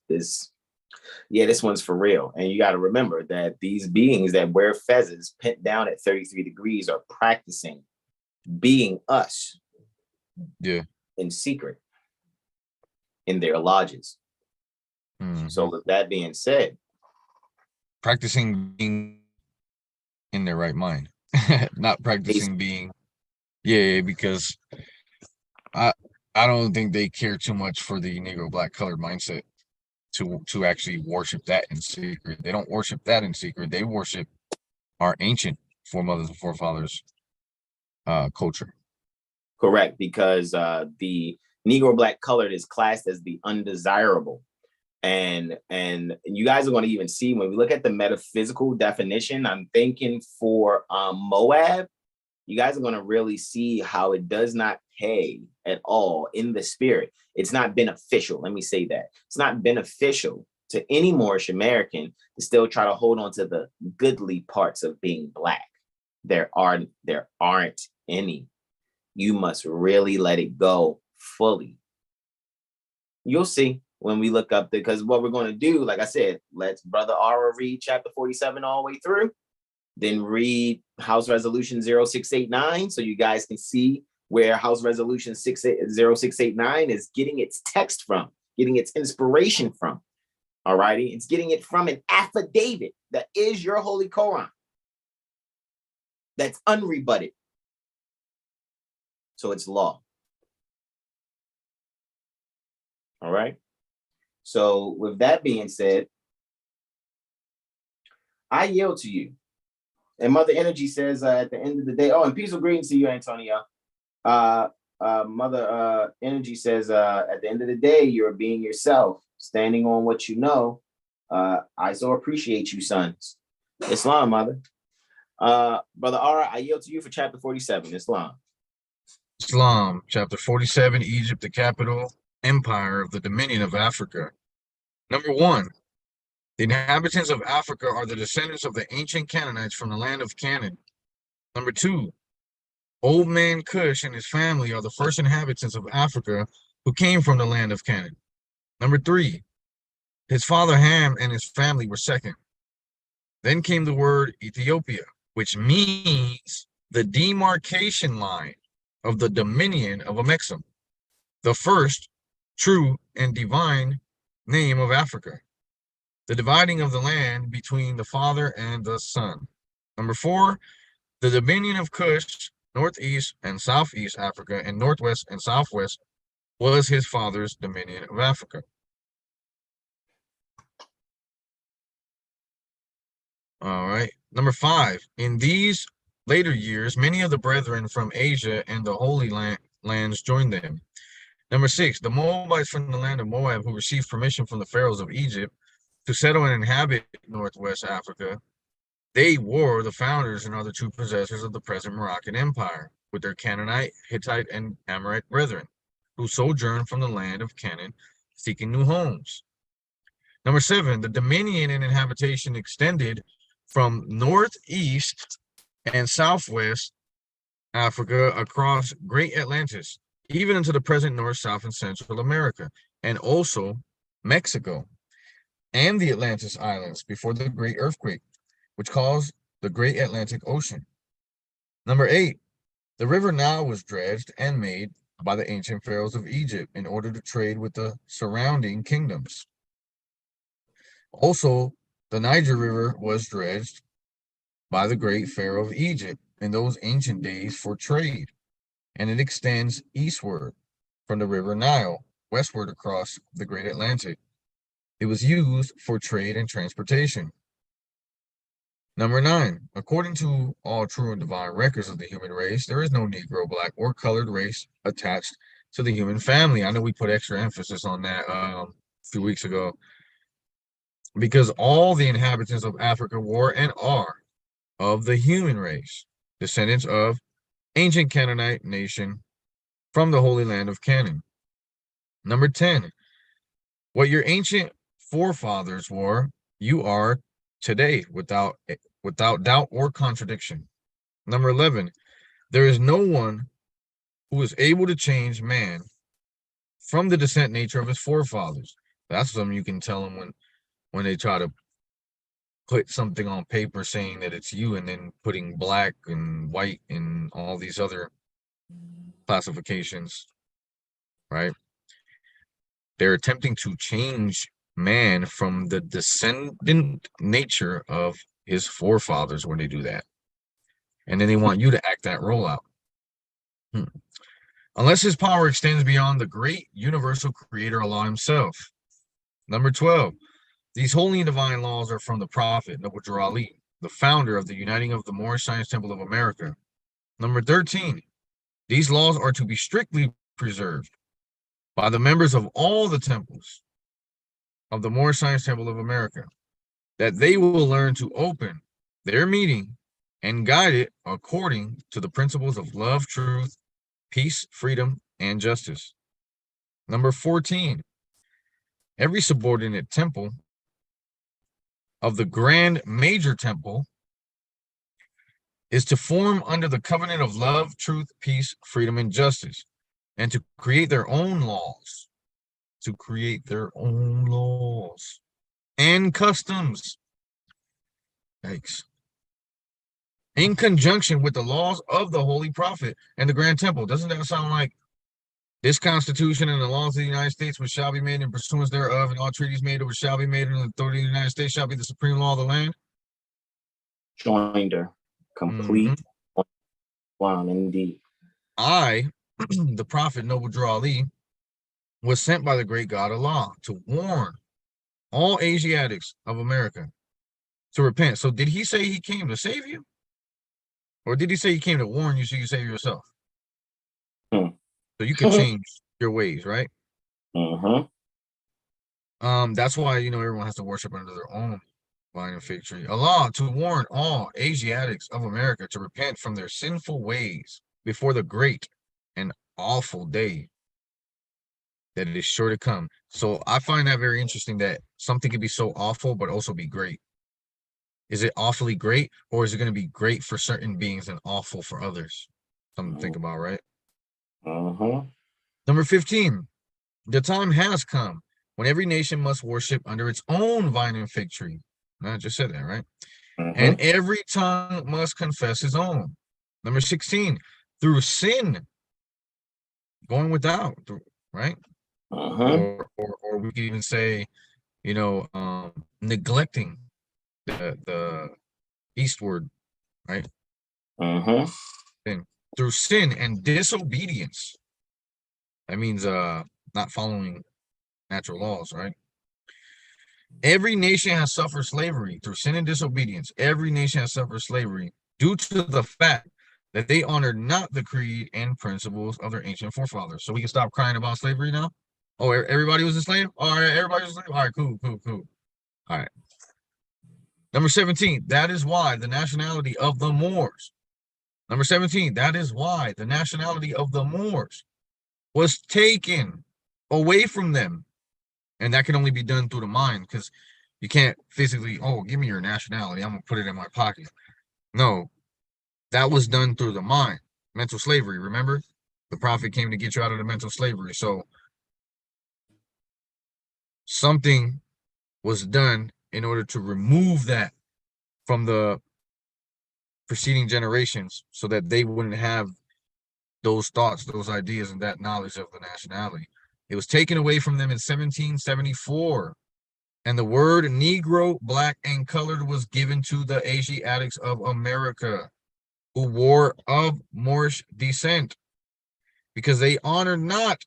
one's for real. And you got to remember that these beings that wear fezzes pent down at 33 degrees are practicing being us. Yeah. In secret in their lodges. So with that being said, practicing being in their right mind, not practicing being, because I don't think they care too much for the Negro black colored mindset to actually worship that in secret. They don't worship that in secret. They worship our ancient foremothers and forefathers culture. Correct, because the Negro black colored is classed as the undesirable. And you guys are going to even see when we look at the metaphysical definition, I'm thinking for Moab, you guys are going to really see how it does not pay at all in the spirit. It's not beneficial. Let me say that. It's not beneficial to any Moorish American to still try to hold on to the goodly parts of being black. There aren't any. You must really let it go fully. You'll see when we look up, because what we're going to do, like I said, let's Brother Aura read chapter 47 all the way through, then read House Resolution 0689 so you guys can see where House Resolution 0689 is getting its text from, getting its inspiration from. All righty. It's getting it from an affidavit that is your Holy Koran. That's unrebutted. So it's law. All right. So with that being said, I yield to you. And Mother Energy says at the end of the day, oh, and peaceful greetings to you, Antonio. Mother Energy says at the end of the day, you're being yourself, standing on what you know. I so appreciate you, sons. Islam, Mother. Brother Ara, I yield to you for chapter 47, Islam. Islam, chapter 47, Egypt, the capital, empire of the dominion of Africa. Number 1, the inhabitants of Africa are the descendants of the ancient Canaanites from the land of Canaan. Number 2, Old Man Cush and his family are the first inhabitants of Africa who came from the land of Canaan. Number 3, his father Ham and his family were second. Then came the word Ethiopia, which means the demarcation line of the dominion of Amexem, the first true and divine name of Africa, the dividing of the land between the Father and the Son. Number 4, the dominion of Kush, northeast and southeast Africa, and northwest and southwest was his father's dominion of Africa. All right. Number 5, in these later years, many of the brethren from Asia and the Holy Lands joined them. Number 6, the Moabites from the land of Moab, who received permission from the pharaohs of Egypt to settle and inhabit northwest Africa, they were the founders and are the true possessors of the present Moroccan Empire, with their Canaanite, Hittite, and Amorite brethren, who sojourned from the land of Canaan, seeking new homes. Number 7, the dominion and inhabitation extended from northeast and southwest Africa across Great Atlantis, even into the present North, South, and Central America, and also Mexico and the Atlantis Islands before the Great Earthquake, which caused the Great Atlantic Ocean. Number 8, the river Nile was dredged and made by the ancient pharaohs of Egypt in order to trade with the surrounding kingdoms. Also, the Niger River was dredged by the great pharaoh of Egypt in those ancient days for trade, and it extends eastward from the river Nile, westward across the Great Atlantic. It was used for trade and transportation. Number 9, according to all true and divine records of the human race, there is no Negro, Black, or colored race attached to the human family. I know we put extra emphasis on that a few weeks ago, because all the inhabitants of Africa were and are of the human race, descendants of ancient Canaanite nation from the Holy Land of Canaan. Number 10, what your ancient forefathers were, you are today without doubt or contradiction. Number 11, there is no one who is able to change man from the descent nature of his forefathers. That's something you can tell them when they try to put something on paper saying that it's you, and then putting black and white and all these other classifications, right? They're attempting to change man from the descendant nature of his forefathers when they do that. And then they want you to act that role out. Unless his power extends beyond the great universal creator Allah himself. Number 12, these holy and divine laws are from the prophet Nabi Ali, the founder of the Uniting of the Moorish Science Temple of America. Number 13, these laws are to be strictly preserved by the members of all the temples of the Moorish Science Temple of America, that they will learn to open their meeting and guide it according to the principles of love, truth, peace, freedom, and justice. Number 14, every subordinate temple of the Grand Major Temple is to form under the covenant of love, truth, peace, freedom, and justice, and to create their own laws, and customs. Yikes. In conjunction with the laws of the Holy Prophet and the Grand Temple. Doesn't that sound like this Constitution and the laws of the United States, which shall be made in pursuance thereof, and all treaties made which shall be made in the authority of the United States, shall be the supreme law of the land? Joinder. Complete. Wow, indeed. I, the Prophet Nabi Ali, was sent by the great God Allah to warn all Asiatics of America to repent. So did he say he came to save you? Or did he say he came to warn you so you save yourself? So you could change your ways, right? That's why, everyone has to worship under their own vine and fig tree. Allah to warn all Asiatics of America to repent from their sinful ways before the great and awful day that is sure to come. So I find that very interesting, that something can be so awful but also be great. Is it awfully great, or is it going to be great for certain beings and awful for others? Something to think about, right? Number 15, the time has come when every nation must worship under its own vine and fig tree. I just said that, right? And every tongue must confess his own. Number 16, through sin, going without, right? Or we could even say, neglecting the eastward right? Mm-hmm. Then through sin and disobedience. That means not following natural laws, right? Every nation has suffered slavery through sin and disobedience. Every nation has suffered slavery due to the fact that they honored not the creed and principles of their ancient forefathers. So we can stop crying about slavery now? Oh, everybody was a slave? All right, everybody was a slave? All right, cool. All right. Number 17, that is why the nationality of the Moors. Number 17, that is why the nationality of the Moors was taken away from them. And that can only be done through the mind, because you can't physically, oh, give me your nationality, I'm going to put it in my pocket. No, that was done through the mind. Mental slavery, remember? The prophet came to get you out of the mental slavery. So something was done in order to remove that from the preceding generations so that they wouldn't have those thoughts, those ideas, and that knowledge of the nationality. It was taken away from them in 1774. And the word Negro, black, and colored was given to the Asiatics of America, who were of Moorish descent, because they honored not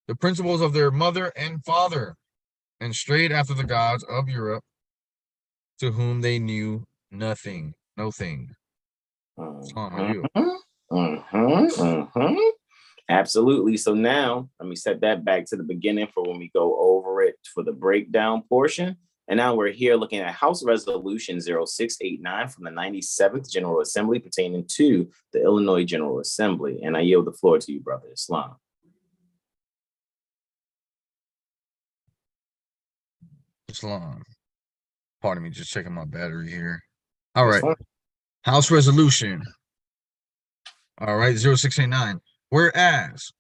the principles of their mother and father, and strayed after the gods of Europe, to whom they knew nothing. No thing. Absolutely. So now let me set that back to the beginning for when we go over it for the breakdown portion. And now we're here looking at House Resolution 0689 from the 97th General Assembly pertaining to the Illinois General Assembly. And I yield the floor to you, Brother Islam. Islam. Pardon me, just checking my battery here. All right. House Resolution. All right, 0689. Whereas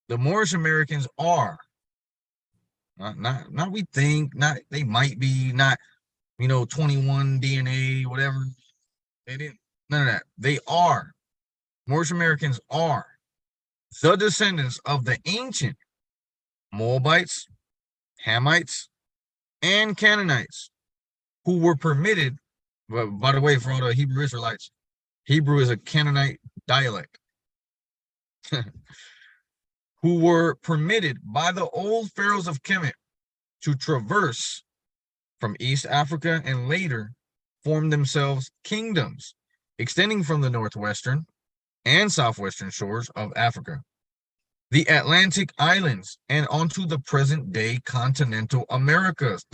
the Moorish Americans are not we think, not they might be, not 21 DNA, whatever. They didn't, none of that. They are. Moorish Americans are the descendants of the ancient Moabites, Hamites, and Canaanites, who were permitted, by the way, for all the Hebrew Israelites, Hebrew is a Canaanite dialect, who were permitted by the old pharaohs of Kemet to traverse from East Africa and later form themselves kingdoms extending from the northwestern and southwestern shores of Africa, the Atlantic islands, and onto the present-day continental Americas,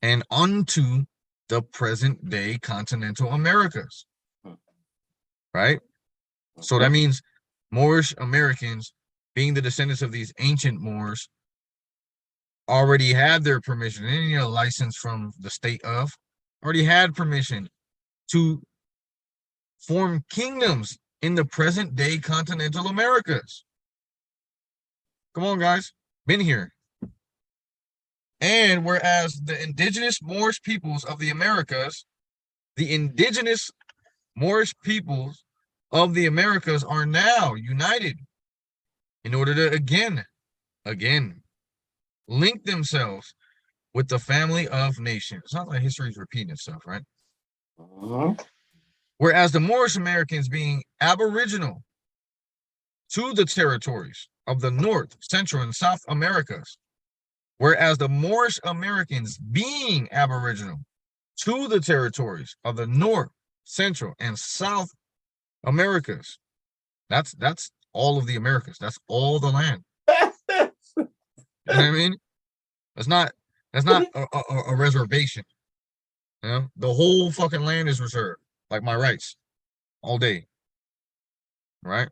and onto the present-day continental Americas, right? So that means Moorish Americans, being the descendants of these ancient Moors, already had their permission, any license from the state of, already had permission to form kingdoms in the present day continental Americas. Come on, guys, been here. And whereas the indigenous Moorish peoples of the Americas, are now united in order to again link themselves with the family of nations. It's not like history is repeating itself, right? Whereas the Moorish Americans, being aboriginal to the territories of the North, Central, and South Americas, whereas the Moorish Americans, being aboriginal to the territories of the North, Central, and South Americas, that's all of the Americas. That's all the land. You know what I mean? That's not a reservation. The whole fucking land is reserved, like my rights, all day. Right?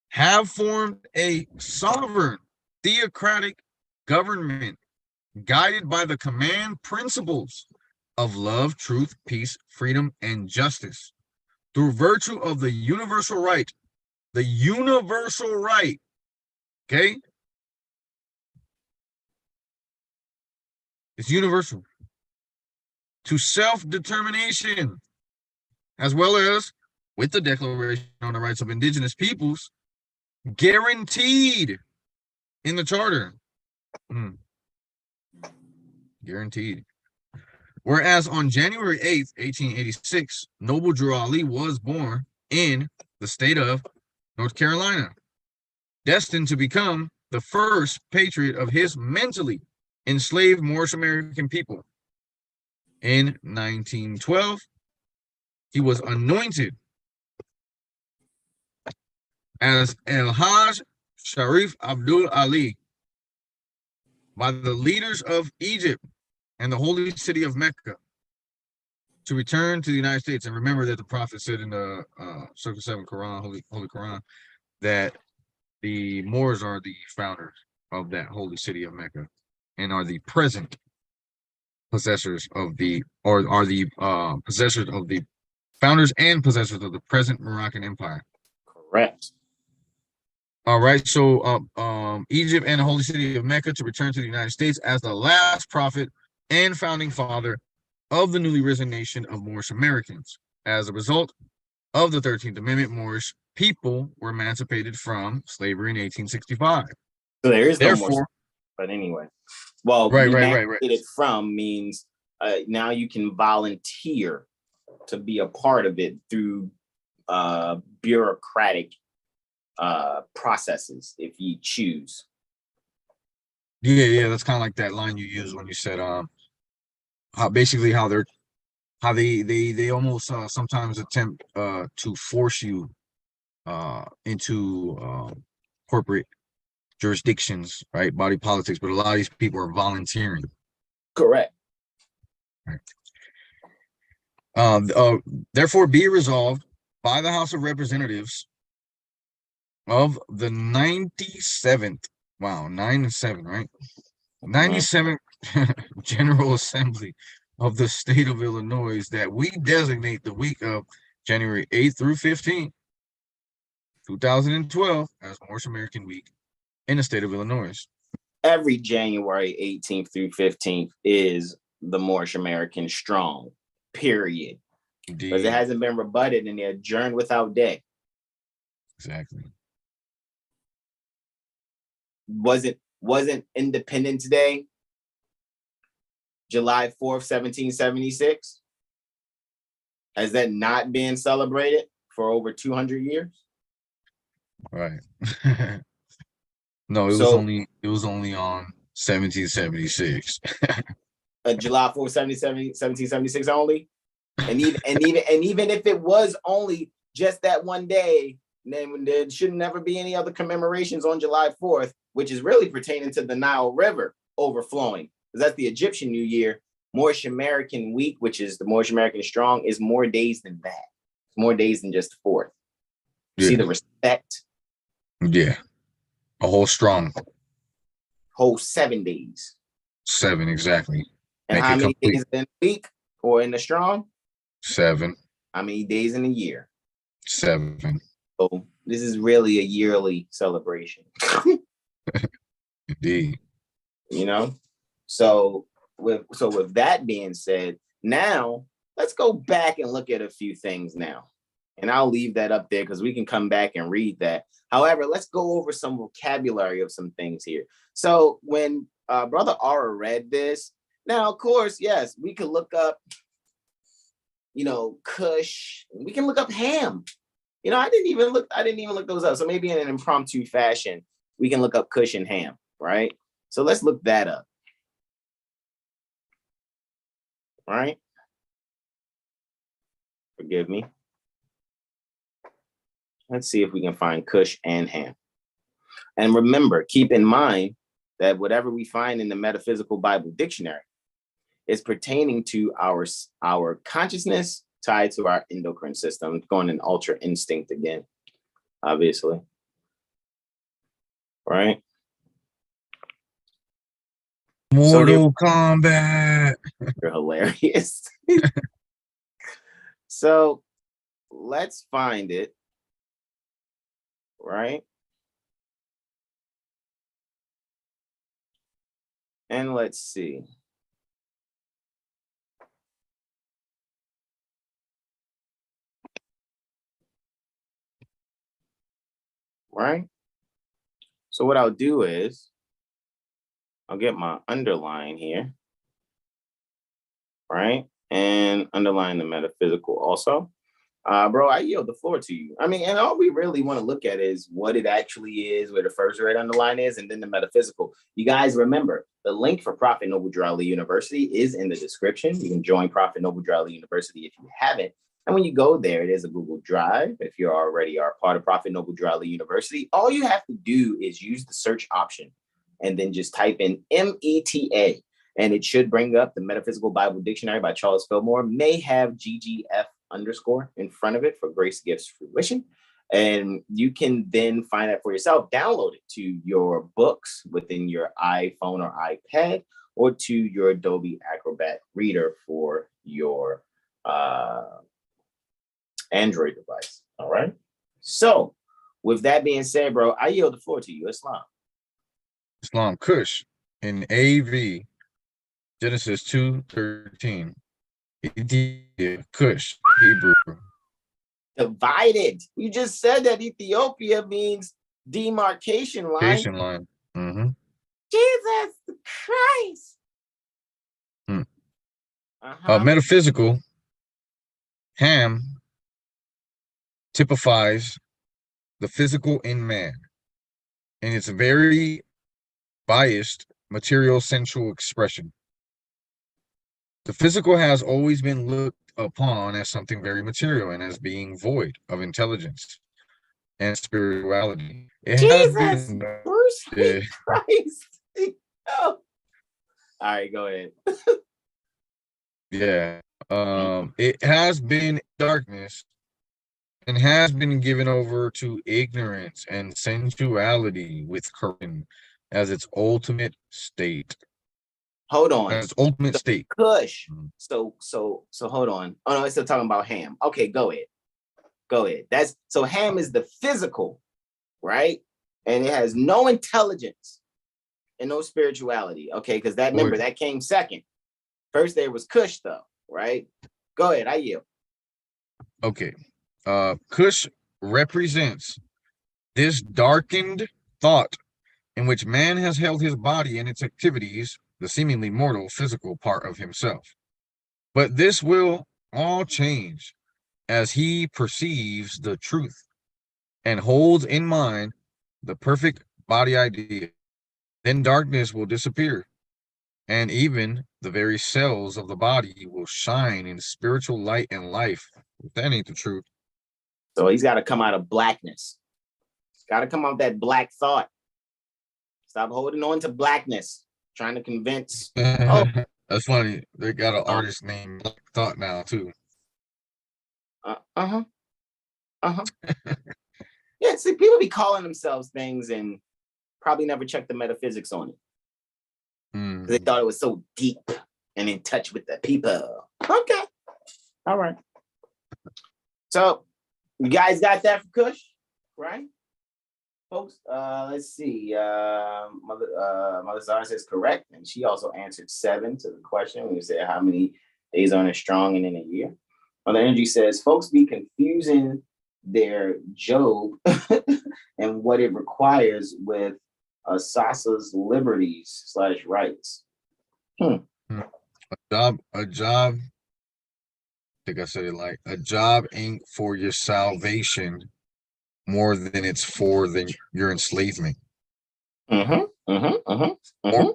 Have formed a sovereign, theocratic government guided by the command principles of love, truth, peace, freedom, and justice, through virtue of the universal right. The universal right, okay? It's universal. To self-determination, as well as with the Declaration on the Rights of Indigenous Peoples, guaranteed in the Charter. Guaranteed. Whereas on January 8th, 1886, Noble Drew Ali was born in the state of North Carolina, destined to become the first patriot of his mentally enslaved Moorish American people. In 1912, he was anointed as El Hajj Sharif Abdul Ali by the leaders of Egypt and the holy city of Mecca to return to the United States. And remember that the prophet said in the Circle 7 Quran, Holy Quran, that the Moors are the founders of that holy city of Mecca and are the present possessors of the, or are the possessors of the founders and possessors of the present Moroccan Empire. Correct. All right, so Egypt and the holy city of Mecca to return to the United States as the last prophet and founding father of the newly risen nation of Moorish Americans. As a result of the 13th Amendment, Moorish people were emancipated from slavery in 1865. So there is Therefore, no more, but anyway. Well, right. emancipated from means now you can volunteer to be a part of it through bureaucratic processes if you choose. Yeah, that's kind of like that line you used when you said how they almost sometimes attempt to force you into corporate jurisdictions, right? Body politics, but a lot of these people are volunteering. Correct. Right. Therefore, be resolved by the House of Representatives of the 97th, wow, 9 and 7, right? 97th General Assembly of the state of Illinois that we designate the week of January 8th through 15th, 2012 as Moorish American Week in the state of Illinois. Every January 18th through 15th is the Moorish American Strong, period. Because it hasn't been rebutted and they're adjourned without day. Exactly. Wasn't Independence Day July 4th, 1776? Has that not been celebrated for over 200 years? Right. No, it was only on 1776. July 4th, 1776 only. And even if it was only just that one day, then there should never be any other commemorations on July 4th, which is really pertaining to the Nile River overflowing. Because that's the Egyptian New Year. Moorish American Week, which is the Moorish American Strong, is more days than that. It's more days than just the 4th. See the respect? Yeah. A whole strong. Whole 7 days. 7, exactly. And how many days in a week or in the Strong? 7. How many days in a year? 7. So this is really a yearly celebration. Indeed. You know? So with that being said, now let's go back and look at a few things now. And I'll leave that up there because we can come back and read that. However, let's go over some vocabulary of some things here. So when Brother Aura read this, now, of course, yes, we could look up, Kush. We can look up ham. I didn't even look those up. So maybe in an impromptu fashion, we can look up Kush and ham, right? So let's look that up. Right? Forgive me. Let's see if we can find Kush and ham. And remember, keep in mind that whatever we find in the Metaphysical Bible Dictionary is pertaining to our consciousness tied to our endocrine system, going in ultra instinct again, obviously. Right? Mortal Kombat. You're hilarious. So let's find it. Right? And let's see. Right? So what I'll do is I'll get my underline here. right? And underline the metaphysical also. Bro, I yield the floor to you. I mean, and all we really want to look at is what it actually is, where the first red underline is, and then the metaphysical. You guys remember, the link for Prophet Noble Drew Ali University is in the description. You can join Prophet Noble Drew Ali University if you haven't. And when you go there, it is a Google Drive. If you already are part of Prophet Noble Drew Ali University, all you have to do is use the search option and then just type in META. And it should bring up the Metaphysical Bible Dictionary by Charles Fillmore. May have GGF underscore in front of it for Grace Gifts Fruition. And you can then find that for yourself, download it to your books within your iPhone or iPad, or to your Adobe Acrobat reader for your Android device. All right. So with that being said, bro, I yield the floor to you. Islam. Islam, Kush in AV, Genesis 2:13. Kush, Hebrew. Divided. You just said that Ethiopia means demarcation line. Mm-hmm. Jesus Christ. Metaphysical, Ham typifies the physical in man, and it's a very biased material sensual expression. The physical has always been looked upon as something very material and as being void of intelligence and spirituality. Jesus Christ. Oh. All right, go ahead. Yeah. It has been darkness and has been given over to ignorance and sensuality with Koran as its ultimate state. Hold on. As its ultimate state. Kush. So hold on. Oh no, it's still talking about Ham. Okay, go ahead. Go ahead. That's so Ham is the physical, right? And it has no intelligence and no spirituality. Okay, because that remember that came second. First there was Kush though, right? Go ahead, I yield. Okay. Kush represents this darkened thought in which man has held his body and its activities, the seemingly mortal physical part of himself. But this will all change as he perceives the truth and holds in mind the perfect body idea. Then darkness will disappear, and even the very cells of the body will shine in spiritual light and life. If that ain't the truth. So he's got to come out of blackness. He's got to come out of that black thought. Stop holding on to blackness, trying to convince. Oh, that's funny. They got an artist named Black Thought now too. Yeah, see, people be calling themselves things and probably never checked the metaphysics on it. They thought it was so deep and in touch with the people. Okay. All right. So you guys got that for Kush, right? Folks, let's see. Mother Zara says correct, and she also answered 7 to the question when you said how many days are in a strong and in a year. Mother Energy says folks be confusing their Job and what it requires with Sasa's liberties / rights. A job. I think I said it like a job ain't for your salvation more than it's for your enslavement.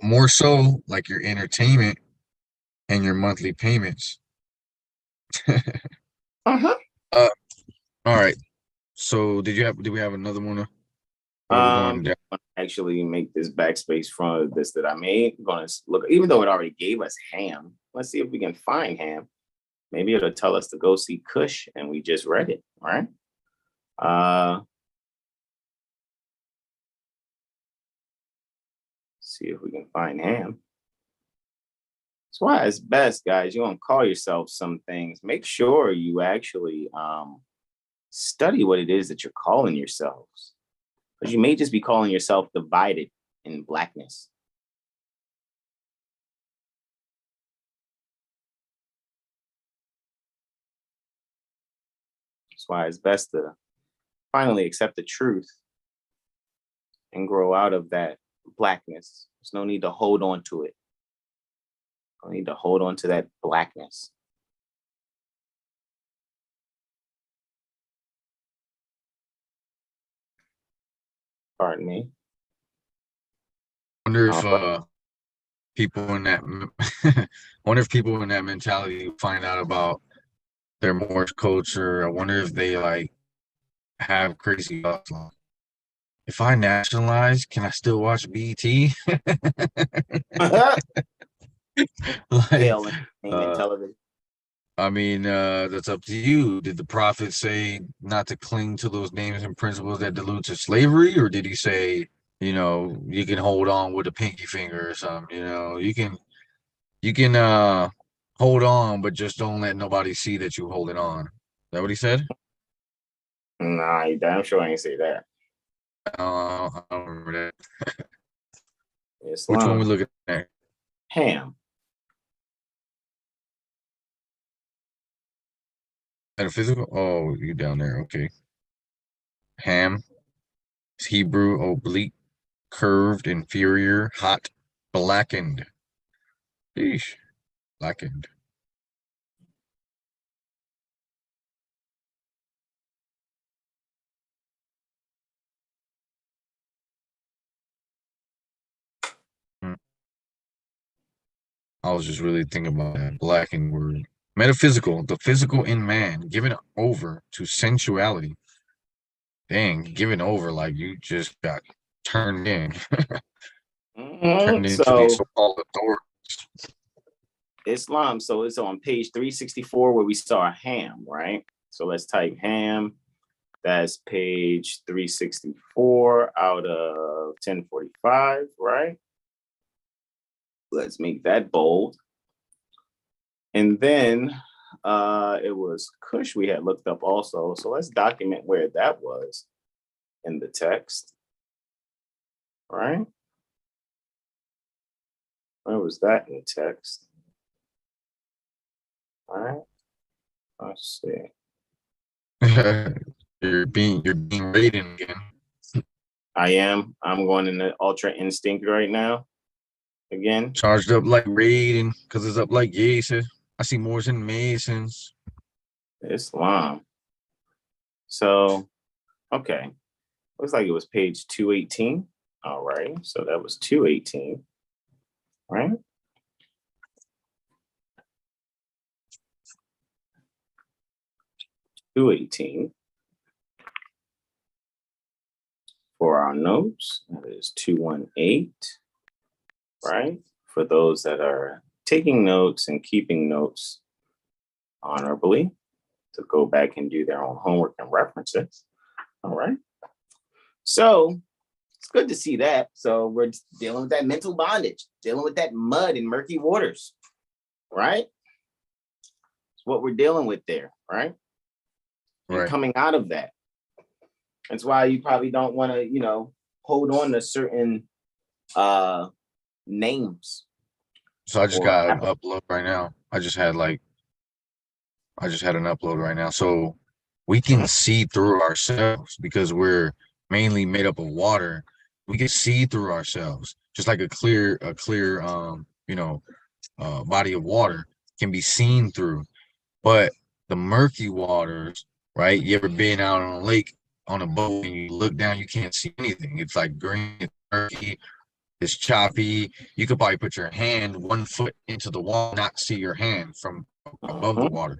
More so like your entertainment and your monthly payments. All right. So did we have another one? Actually make this backspace from this that I made. I'm gonna look, even though it already gave us Ham. Let's see if we can find Ham. Maybe it'll tell us to go see Kush, and we just read it, right? See if we can find Ham. That's why it's best, guys. You want to call yourself some things. Make sure you actually study what it is that you're calling yourselves. Because you may just be calling yourself divided in blackness. That's why it's best to finally accept the truth and grow out of that blackness. There's no need to hold on to it. I need to hold on to that blackness. Pardon me. Wonder if people in that wonder if people in that mentality find out about their Moorish culture. I wonder if they like have crazy thoughts like, if I nationalize, can I still watch BET? Like, Pale entertainment television. I mean, that's up to you. Did the prophet say not to cling to those names and principles that delude to slavery, or did he say, you know, you can hold on with a pinky finger or something? You know, you can hold on, but just don't let nobody see that you holding on. Is that what he said? Nah, you damn sure ain't say that. I don't remember that. Islam. Which one we looking at? Ham. Metaphysical? Oh, you down there. Okay. Ham. It's Hebrew, oblique, curved, inferior, hot, blackened. Eesh. Blackened. I was just really thinking about that blackened word. Metaphysical, the physical in man, given over to sensuality. Dang, given over like you just got turned in. Turned into So these so-called authorities. Islam. So it's on page 364 where we saw ham, right? So let's type ham. That's page 364 out of 1045, right? Let's make that bold. And then it was Kush we had looked up also. So let's document where that was in the text, right? Where was that in the text? All right. Let's see. You're being raided again. I am. I'm going in the Ultra Instinct right now. Again. Charged up like raiding because it's up like Jason. I see Moors and Masons. Islam. So, okay. Looks like it was page 218. All right. So that was 218. Right? $218. For our notes, that is 218. Right? For those that are taking notes and keeping notes honorably, to go back and do their own homework and references. All right. So it's good to see that. So we're dealing with that mental bondage, dealing with that mud in murky waters, right? It's what we're dealing with there, right? And coming out of that. That's why you probably don't want to, hold on to certain names. So I just got an upload right now. I just had an upload right now. So we can see through ourselves because we're mainly made up of water. We can see through ourselves, just like a clear body of water can be seen through. But the murky waters, right? You ever been out on a lake on a boat and you look down, you can't see anything. It's like green, it's murky, it's choppy. You could probably put your hand 1 foot into the water, not see your hand from above the water.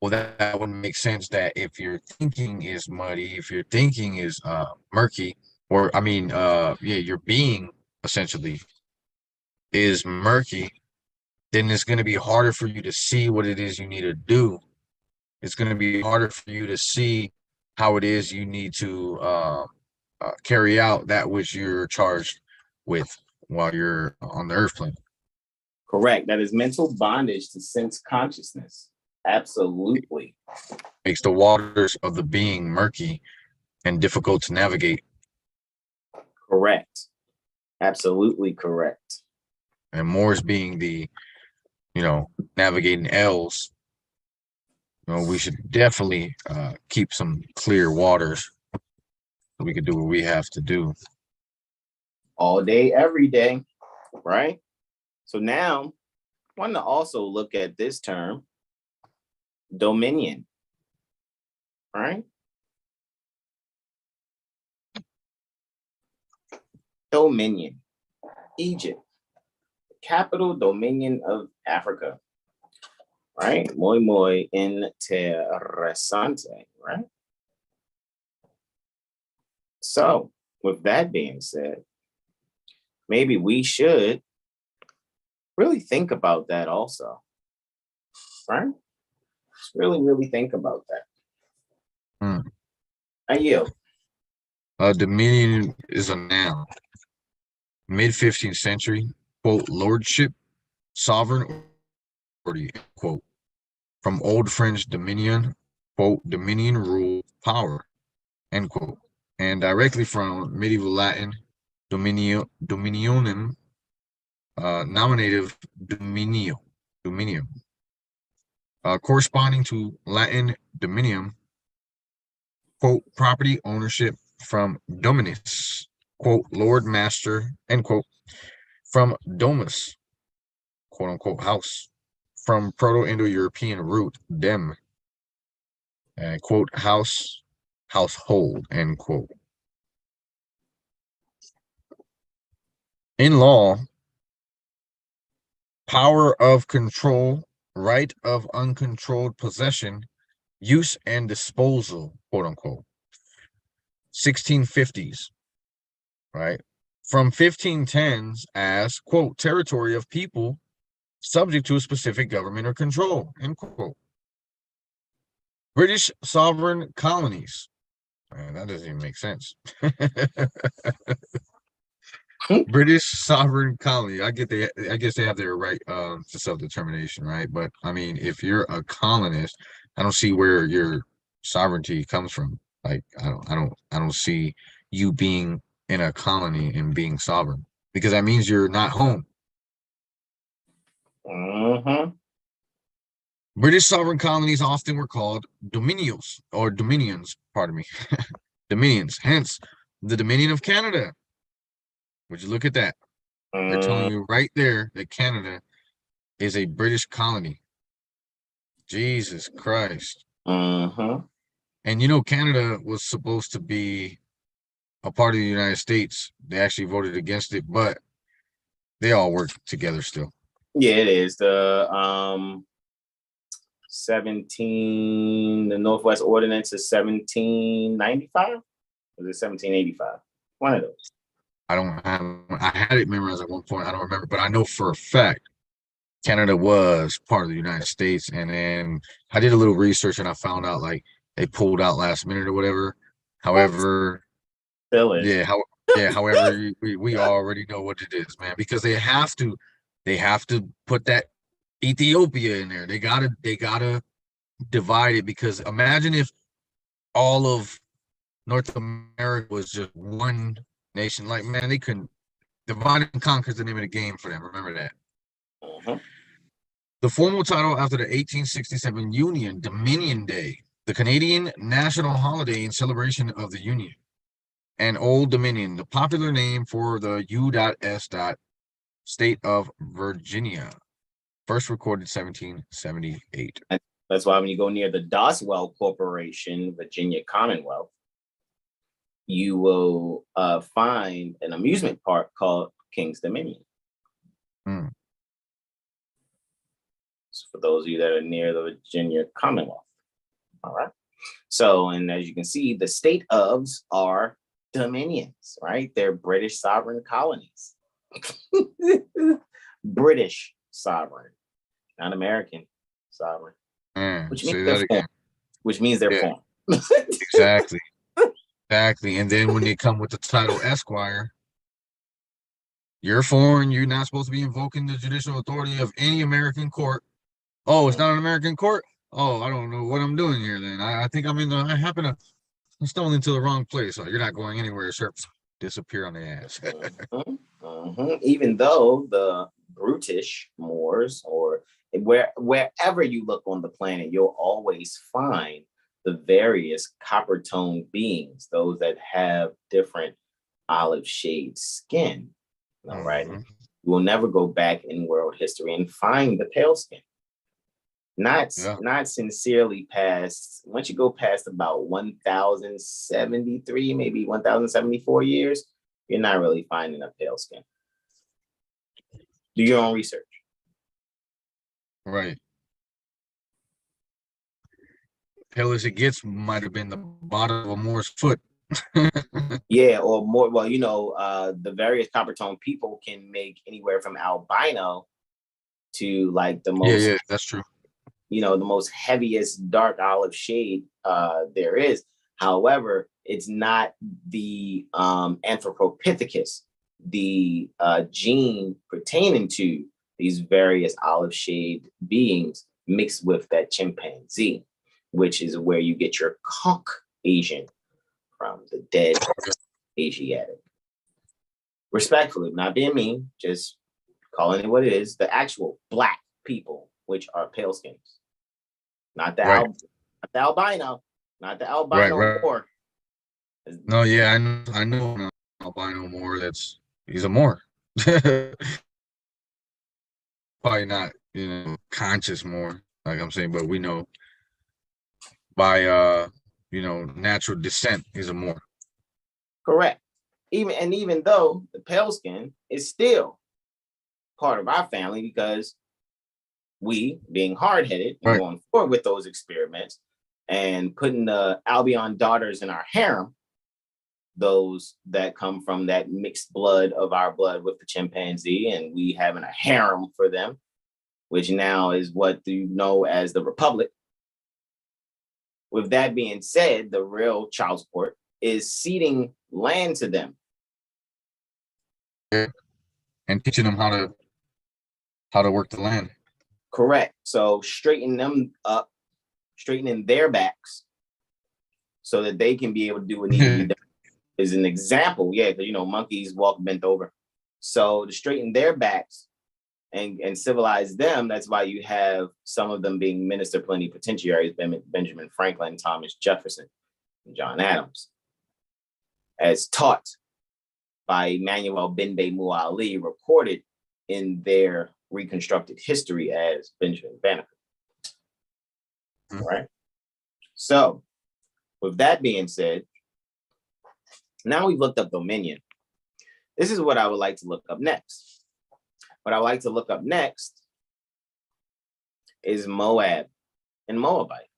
Well, that wouldn't make sense that if your thinking is muddy, if your thinking is murky, or your being essentially is murky, then it's going to be harder for you to see what it is you need to do. It's going to be harder for you to see how it is you need to carry out that which you're charged with while you're on the earth plane. Correct. That is mental bondage to sense consciousness. Absolutely. Makes the waters of the being murky and difficult to navigate. Correct. Absolutely correct. And Moors being the, navigating L's, we should definitely keep some clear waters so we can do what we have to do. All day, every day, right? So now want to also look at this term, dominion, right? Dominion, Egypt, capital dominion of Africa, right? Muy, muy interesante, right? So, with that being said, maybe we should really think about that also, right? Just really think about that. I yield. Dominion is a noun. Mid-15th century, quote, lordship, sovereign authority, quote. From Old French dominion, quote, dominion, rule, power, end quote. And directly from medieval Latin, dominionum, nominative dominium, corresponding to Latin dominium, quote, property ownership, from dominus, quote, lord, master, end quote, from domus, quote unquote, house, from Proto-Indo-European root, dem, quote, house, household, end quote. In law, power of control, right of uncontrolled possession, use and disposal, quote unquote. 1650s, right? From 1510s as, quote, territory of people subject to a specific government or control, end quote. British sovereign colonies. That doesn't even make sense. British sovereign colony. I guess they have their right to self-determination, right? But I mean, if you're a colonist, I don't see where your sovereignty comes from. Like, I don't see you being in a colony and being sovereign, because that means you're not home. British sovereign colonies often were called dominions, pardon me, dominions. Hence, the Dominion of Canada. Would you look at that? They're telling you right there that Canada is a British colony. Jesus Christ. And you know, Canada was supposed to be a part of the United States. They actually voted against it, but they all work together still. Yeah, it is. The the Northwest Ordinance is 1795. Or is it 1785? One of those. I had it memorized at one point. I don't remember, but I know for a fact Canada was part of the United States. And then I did a little research and I found out like they pulled out last minute or whatever. However, however, we already know what it is, man, because they have to put that Ethiopia in there. They gotta divide it, because imagine if all of North America was just one nation. Like, man, they couldn't. Divide and conquer is the name of the game for them. Remember that. The formal title after the 1867 Union, Dominion Day, the Canadian national holiday in celebration of the Union, and Old Dominion, the popular name for the U.S. state of Virginia, first recorded 1778. That's why when you go near the Doswell Corporation, Virginia Commonwealth, you will find an amusement park called King's Dominion. So for those of you that are near the Virginia Commonwealth. All right. So, and as you can see, the state ofs are dominions, right? They're British sovereign colonies. British sovereign, not American sovereign. Which means they're formed. Exactly. Exactly. And then when they come with the title Esquire, you're foreign. You're not supposed to be invoking the judicial authority of any American court. Oh, it's not an American court? Oh, I don't know what I'm doing here then. I think I happen to stumble into the wrong place. So you're not going anywhere except disappear on the ass. Even though the brutish Moors, or wherever you look on the planet, you'll always find the various copper toned beings, those that have different olive shade skin. All right. You will never go back in world history and find the pale skin. Not sincerely past, once you go past about 1073, maybe 1074 years, you're not really finding a pale skin. Do your own research. Right. Pale as it gets might have been the bottom of a Moor's foot. Yeah, or more. Well, you know, the various copper tone people can make anywhere from albino to like the most. Yeah, that's true. You know, the most heaviest dark olive shade there is. However, it's not the Anthropopithecus, the gene pertaining to these various olive shade beings mixed with that chimpanzee, which is where you get your conch Asian from, the dead Asiatic. Respectfully, not being mean, just calling it what it is, the actual black people, which are pale skins. Not the, not the albino, not the albino Moor. No, yeah, I know an albino Moor. He's a Moor. Probably not, you know, conscious Moor, like I'm saying, but we know by you know, natural descent he's a Moor. Correct. Even though the pale skin is still part of our family, because we, being hard-headed and going forward with those experiments and putting the Albion daughters in our harem, those that come from that mixed blood of our blood with the chimpanzee, and we having a harem for them, which now is what you know as the Republic. With that being said, the real child support is ceding land to them. And teaching them how to work the land. Correct. So straighten them up, straightening their backs so that they can be able to do what needs to be done is an example. Yeah, because, you know, monkeys walk bent over. So to straighten their backs and civilize them, that's why you have some of them being minister plenipotentiaries, Benjamin Franklin, Thomas Jefferson, and John Adams, as taught by Emmanuel Benbe Muali, recorded in their reconstructed history as Benjamin Banneker. Right. So with that being said, now we've looked up dominion. This is what I would like to look up next. What I like to look up next is Moab and Moabite.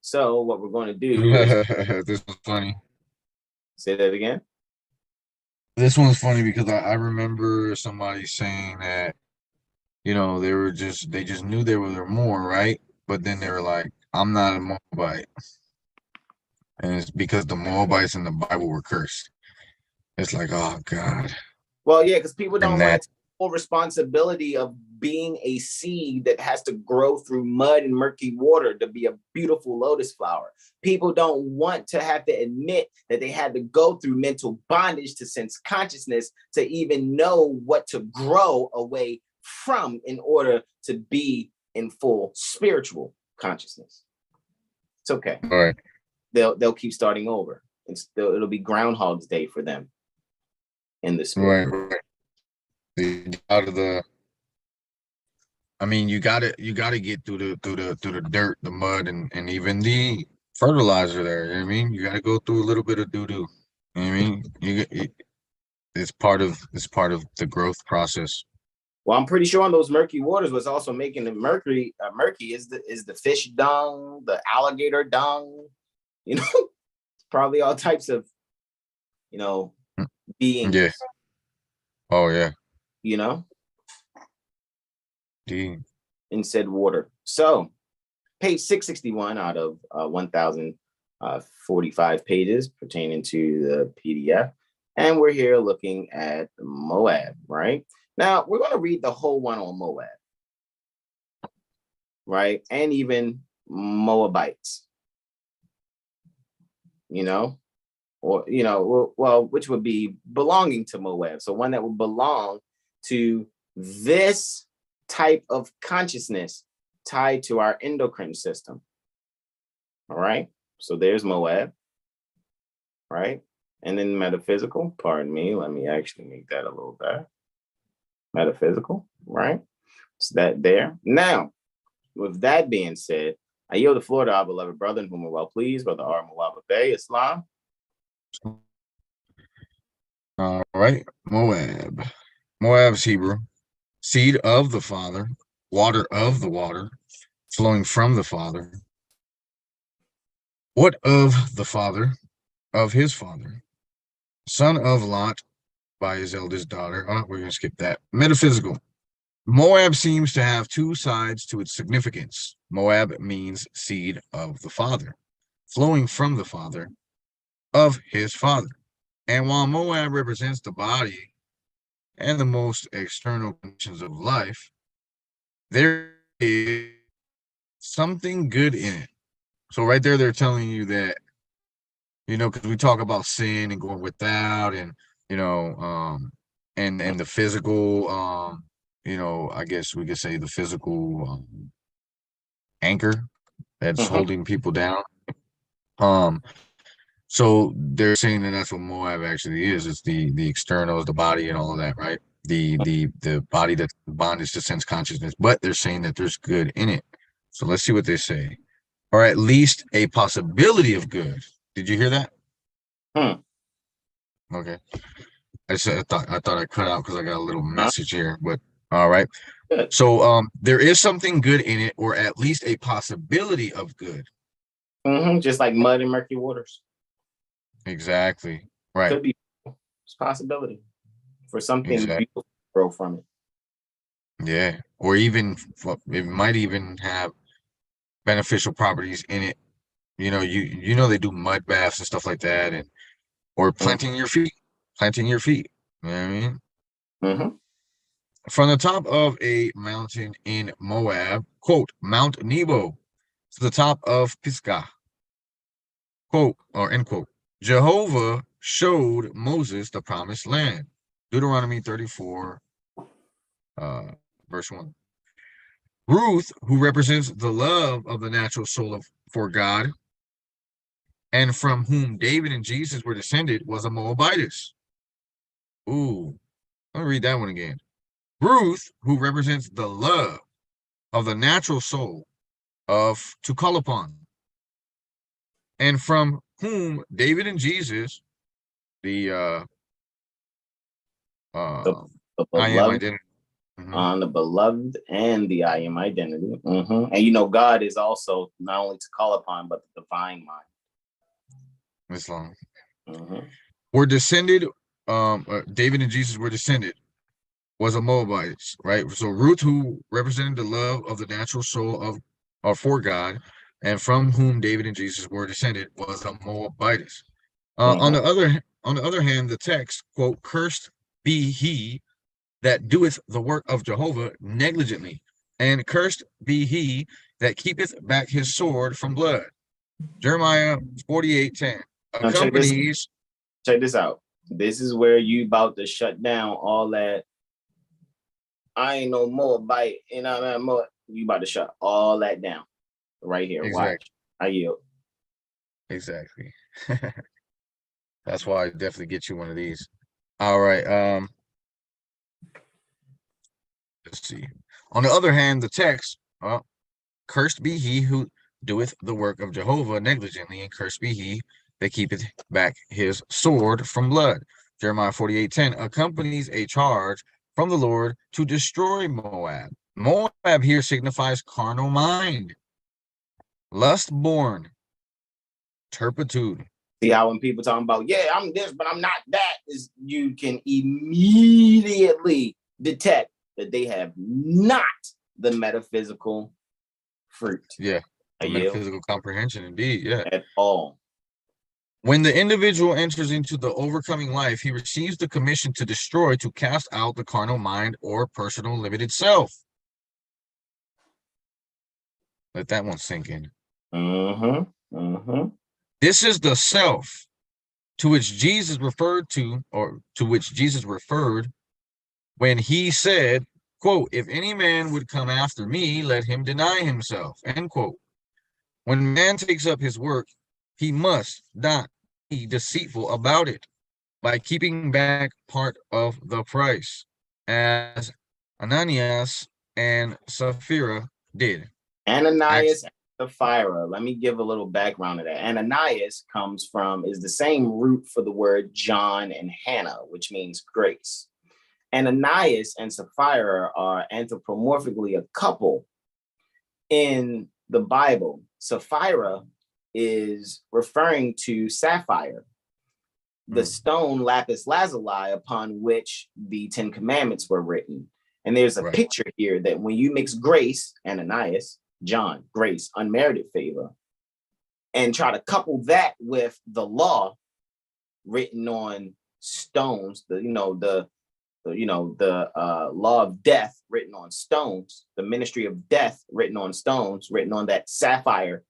So what we're going to do is this was funny. Say that again. This one's funny because I remember somebody saying that, you know, they just knew they were more, right? But then they were like, I'm not a Moabite. And it's because the Moabites in the Bible were cursed. It's like, oh God. Well, yeah, because people don't want to take full responsibility of being a seed that has to grow through mud and murky water to be a beautiful lotus flower. People don't want to have to admit that they had to go through mental bondage to sense consciousness to even know what to grow away from in order to be in full spiritual consciousness. It's okay. All right. They'll keep starting over. It'll be Groundhog's Day for them in the spirit. Right. Out of the, I mean, you gotta get through the dirt, the mud, and even the fertilizer there. You know what I mean? You gotta go through a little bit of doo-doo. You know what I mean? It's part of the growth process. Well, I'm pretty sure on those murky waters, what's also making the murky is the fish dung, the alligator dung. You know, probably all types of, you know, beings. Yeah. Oh yeah. You know, in said water. So, page 661 out of 1,045 pages pertaining to the PDF, and we're here looking at Moab. Right now, we're going to read the whole one on Moab. Right, and even Moabites. You know, or, you know, well, which would be belonging to Moab. So one that would belong to this type of consciousness tied to our endocrine system. All right. So there's Moab. Right. And then metaphysical, pardon me. Let me actually make that a little better. metaphysical, right? It's that there. Now, with that being said, I yield the floor to our beloved brother, in whom we're well pleased, Brother Hasan Bey, Islam. All right, Moab. Moab's Hebrew, seed of the father, water of the water, flowing from the father. What of the father? Of his father. Son of Lot by his eldest daughter. Oh, we're going to skip that. Metaphysical. Moab seems to have two sides to its significance. Moab means seed of the father, flowing from the father, of his father. And while Moab represents the body and the most external conditions of life, there is something good in it. So right there, they're telling you that, because we talk about sin and going without, and and the physical, I guess we could say the physical anchor that's holding people down. So they're saying that that's what Moab actually is. It's the externals, the body, and all of that, right? The body that's bondage to sense consciousness, but they're saying that there's good in it. So let's see what they say. Or at least a possibility of good. Did you hear that? Okay. I thought I cut out because I got a little message here, but all right. So there is something good in it, or at least a possibility of good. Just like mud and murky waters. Exactly. Right. Could be. It's a possibility for something beautiful to grow from it. Yeah. Or even it might even have beneficial properties in it. You know they do mud baths and stuff like that, and or planting your feet. You know what I mean? From the top of a mountain in Moab, quote, Mount Nebo, to the top of Pisgah, quote, or end quote, Jehovah showed Moses the promised land. Deuteronomy 34, verse 1. Ruth, who represents the love of the natural soul for God, and from whom David and Jesus were descended, was a Moabitess. Ooh, let me read that one again. Ruth, who represents the love of the natural soul to call upon, and from whom David and Jesus, the I am identity. On the beloved and the I am identity. And God is also not only to call upon, but the divine mind. Islam. Were descended, David and Jesus were descended, was a Moabite, right? So Ruth, who represented the love of the natural soul of for God, and from whom David and Jesus were descended, was a Moabitess. On the other hand, the text, quote, cursed be he that doeth the work of Jehovah negligently, and cursed be he that keepeth back his sword from blood. Jeremiah 48:10. Accompanies. Check this out. This is where you about to shut down all that. I ain't no Moabite, you about to shut all that down right here. Exactly. Watch. I yield. Exactly. That's why I definitely get you one of these. All right. Let's see. On the other hand, the text, cursed be he who doeth the work of Jehovah negligently, and cursed be he that keepeth back his sword from blood. Jeremiah 48:10 accompanies a charge from the Lord to destroy Moab. Moab here signifies carnal mind, lust born, turpitude. See how when people talking about, yeah, I'm this, but I'm not that, is you can immediately detect that they have not the metaphysical fruit. Yeah, the metaphysical comprehension, indeed, yeah. At all. When the individual enters into the overcoming life, he receives the commission to destroy, to cast out the carnal mind or personal limited self. Let that one sink in. This is the self to which Jesus referred to, or to which Jesus referred when he said, quote, if any man would come after me, let him deny himself, end quote. When man takes up his work, he must not be deceitful about it by keeping back part of the price, as Ananias and Sapphira did. Ananias and Sapphira. Let me give a little background to that. Ananias is the same root for the word John and Hannah, which means grace. Ananias and Sapphira are anthropomorphically a couple in the Bible. Sapphira is referring to sapphire, the stone lapis lazuli upon which the 10 Commandments were written. And there's a picture here that when you mix grace, Ananias, John, grace, unmerited favor, and try to couple that with the law written on stones, the law of death written on stones, the ministry of death written on stones, written on that sapphire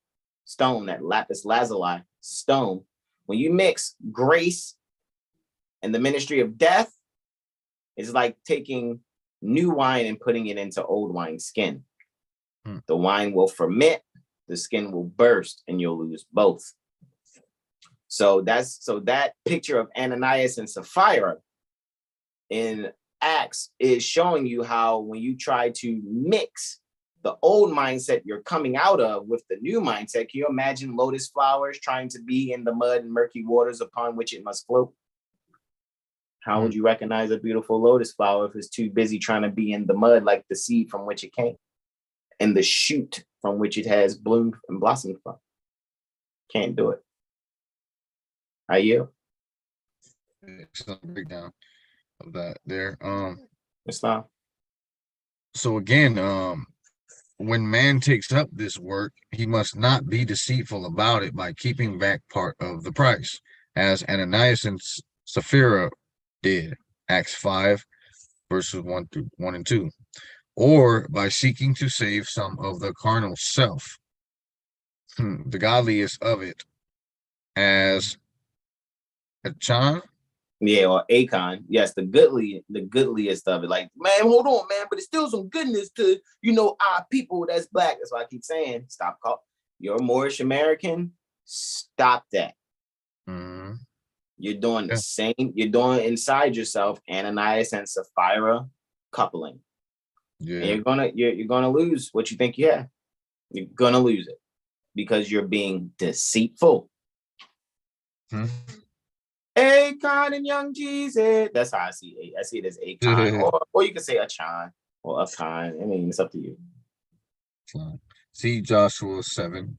stone, that lapis lazuli stone. When you mix grace and the ministry of death, it's like taking new wine and putting it into old wine skin. The wine will ferment, the skin will burst, and you'll lose both. So that picture of Ananias and Sapphira in Acts is showing you how when you try to mix the old mindset you're coming out of with the new mindset, can you imagine lotus flowers trying to be in the mud and murky waters upon which it must float? How would you recognize a beautiful lotus flower if it's too busy trying to be in the mud like the seed from which it came and the shoot from which it has bloomed and blossomed from? Can't do it. Are you? Some breakdown of that there. It's not. So again, when man takes up this work, he must not be deceitful about it by keeping back part of the price, as Ananias and Sapphira did, Acts 5, verses 1 and 2, or by seeking to save some of the carnal self, the godliest of it, as Achan. Yeah, or Achan. Yes, the goodliest of it. Like, man, hold on, man, but it's still some goodness to, our people that's black. That's why I keep saying, stop calling. You're a Moorish American. Stop that. You're doing the same. You're doing inside yourself, Ananias and Sapphira coupling. Yeah. And you're gonna lose what you think you have. You're gonna lose it because you're being deceitful. Akon and Young Jesus. That's how I see it. I see it as Akon, or you can say Achan or Akon. I mean, it's up to you. See Joshua 7.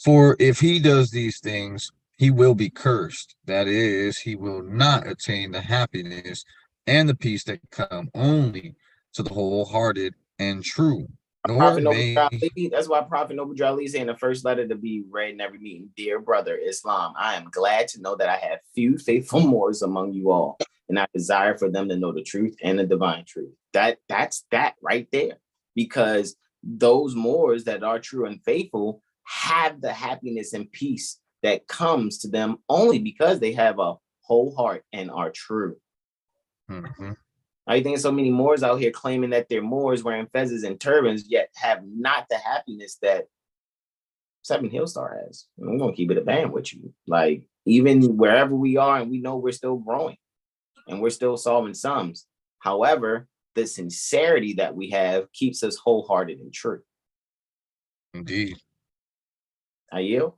For if he does these things, he will be cursed. That is, he will not attain the happiness and the peace that come only to the wholehearted and true. That's why Prophet Noble Jali said in the first letter to be read in every meeting, dear brother Islam, I am glad to know that I have few faithful Moors among you all, and I desire for them to know the truth and the divine truth. That's that right there, because those Moors that are true and faithful have the happiness and peace that comes to them only because they have a whole heart and are true. I think so many Moors out here claiming that they're Moors wearing fezzes and turbans, yet have not the happiness that Seven Hill Star has. And I'm going to keep it a band with you. Like, even wherever we are, and we know we're still growing and we're still solving sums. However, the sincerity that we have keeps us wholehearted and true. Indeed. Are you?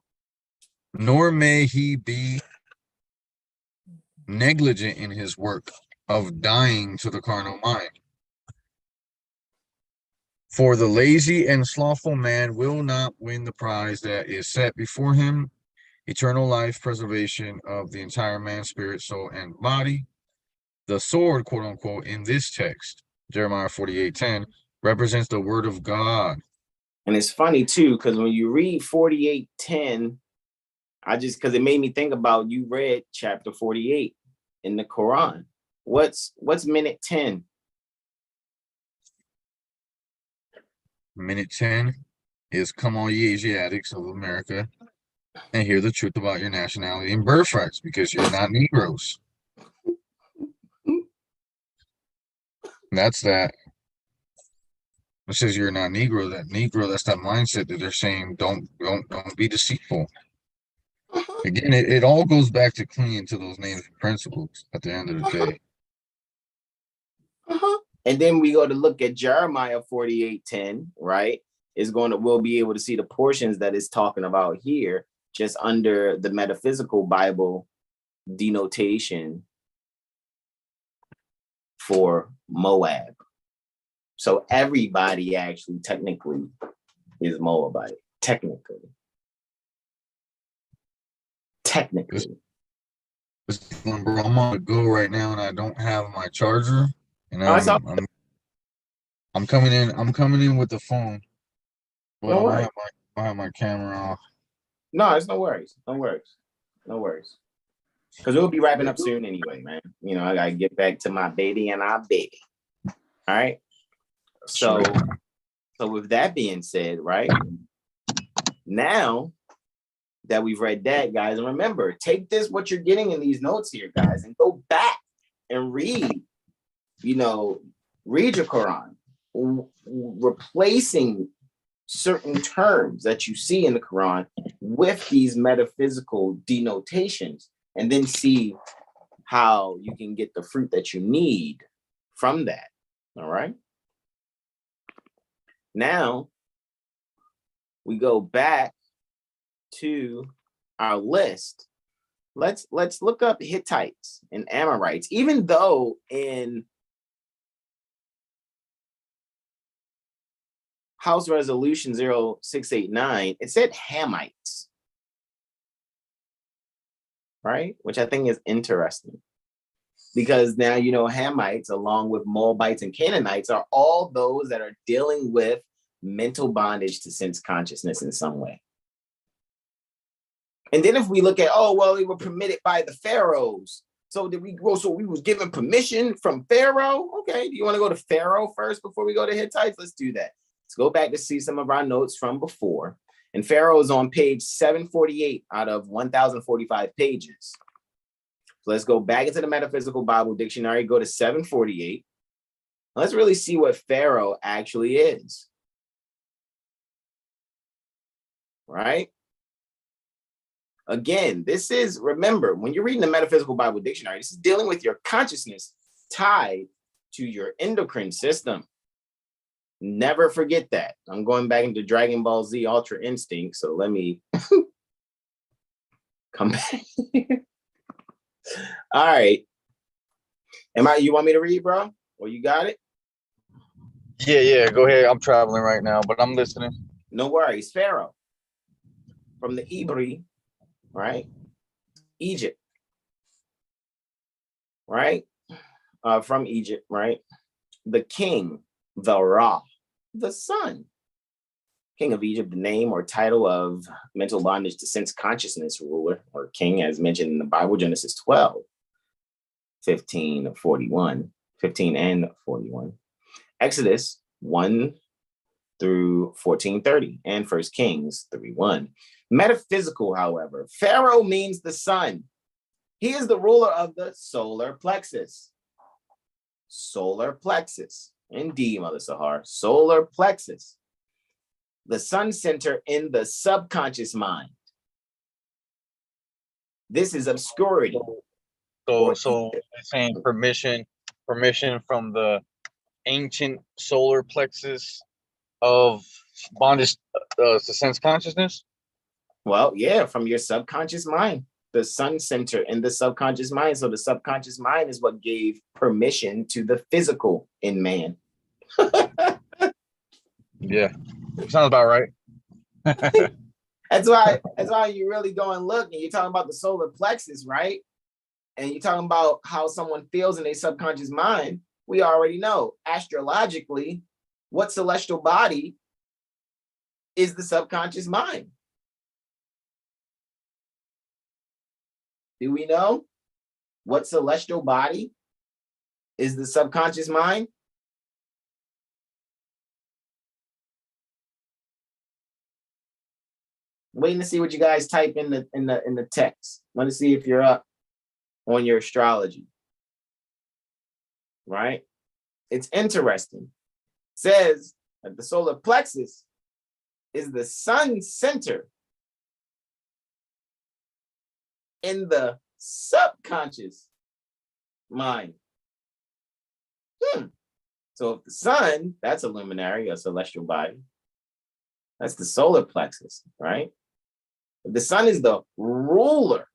Nor may he be negligent in his work of dying to the carnal mind. For the lazy and slothful man will not win the prize that is set before him, eternal life, preservation of the entire man, spirit, soul, and body. The sword, quote unquote, in this text, Jeremiah 48:10, represents the word of God. And it's funny too, because when you read 48:10, because it made me think about, you read chapter 48 in the Quran. What's minute 10? Minute 10 is, come all ye Asiatics of America and hear the truth about your nationality and birthrights, because you're not Negroes. That's that. It says you're not Negro. That's that mindset that they're saying don't be deceitful. Again, it all goes back to clinging to those native principles at the end of the day. And then we go to look at Jeremiah 48:10, right? We'll be able to see the portions that it's talking about here, just under the metaphysical Bible denotation for Moab. So everybody actually technically is Moabite. Technically. Bro, I'm on the go right now and I don't have my charger. And I'm coming in. I'm coming in with the phone. But No I worries. have my camera off. No, it's no worries. Because we'll be wrapping up soon anyway, man. You know, I gotta get back to my baby and our baby. All right. So with that being said, right now that we've read that, guys, and remember, take this, what you're getting in these notes here, guys, and go back and read your Quran, replacing certain terms that you see in the Quran with these metaphysical denotations, and then see how you can get the fruit that you need from that. All right. Now we go back to our list. Let's look up Hittites and Amorites, even though in House Resolution 0689, it said Hamites, right? Which I think is interesting, because now, Hamites, along with Moabites and Canaanites, are all those that are dealing with mental bondage to sense consciousness in some way. And then if we look at, they were permitted by the pharaohs. So we was given permission from Pharaoh? Okay, do you want to go to Pharaoh first before we go to Hittites? Let's do that. Let's go back to see some of our notes from before. And Pharaoh is on page 748 out of 1,045 pages. So let's go back into the Metaphysical Bible Dictionary, go to 748. Let's really see what Pharaoh actually is. Right? Again, remember, when you're reading the Metaphysical Bible Dictionary, this is dealing with your consciousness tied to your endocrine system. Never forget that. I'm going back into Dragon Ball Z Ultra Instinct, so let me come back. All right. You want me to read, bro? Or you got it? Yeah, go ahead. I'm traveling right now, but I'm listening. No worries. Pharaoh, from the Ibri, right? Egypt, right? From Egypt, right? The king, the Ra, the sun. King of Egypt, the name or title of mental bondage to sense consciousness ruler or king, as mentioned in the Bible, Genesis 12, 15 and 41. Exodus 1 through 14:30, and 1 Kings 3:1. Metaphysical, however, Pharaoh means the sun. He is the ruler of the solar plexus. Solar plexus. Indeed, Mother Sahar. Solar plexus. The sun center in the subconscious mind. This is obscurity. So you're saying permission from the ancient solar plexus of bondage to sense consciousness? Well, yeah, from your subconscious mind. The sun center in the subconscious mind. So the subconscious mind is what gave permission to the physical in man. Yeah, sounds about right. That's why you really go and look, and you're talking about the solar plexus, right? And you're talking about how someone feels in their subconscious mind. We already know astrologically what celestial body is the subconscious mind. Do we know what celestial body is the subconscious mind? I'm waiting to see what you guys type in the text. I want to see if you're up on your astrology. Right? It's interesting. It says that the solar plexus is the sun center in the subconscious mind. So if the sun, that's a luminary, a celestial body. That's the solar plexus, right? If the sun is the ruler,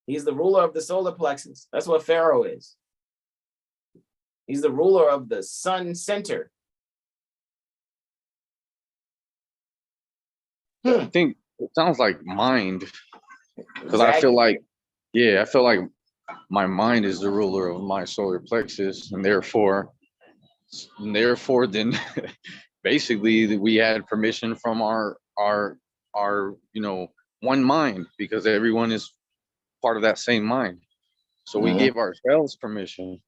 he's the ruler of the solar plexus. That's what Pharaoh is. He's the ruler of the sun center. I think it sounds like mind, because Exactly. I feel like, yeah, I feel like my mind is the ruler of my solar plexus, and therefore then basically we had permission from our one mind, because everyone is part of that same mind. So we gave ourselves permission,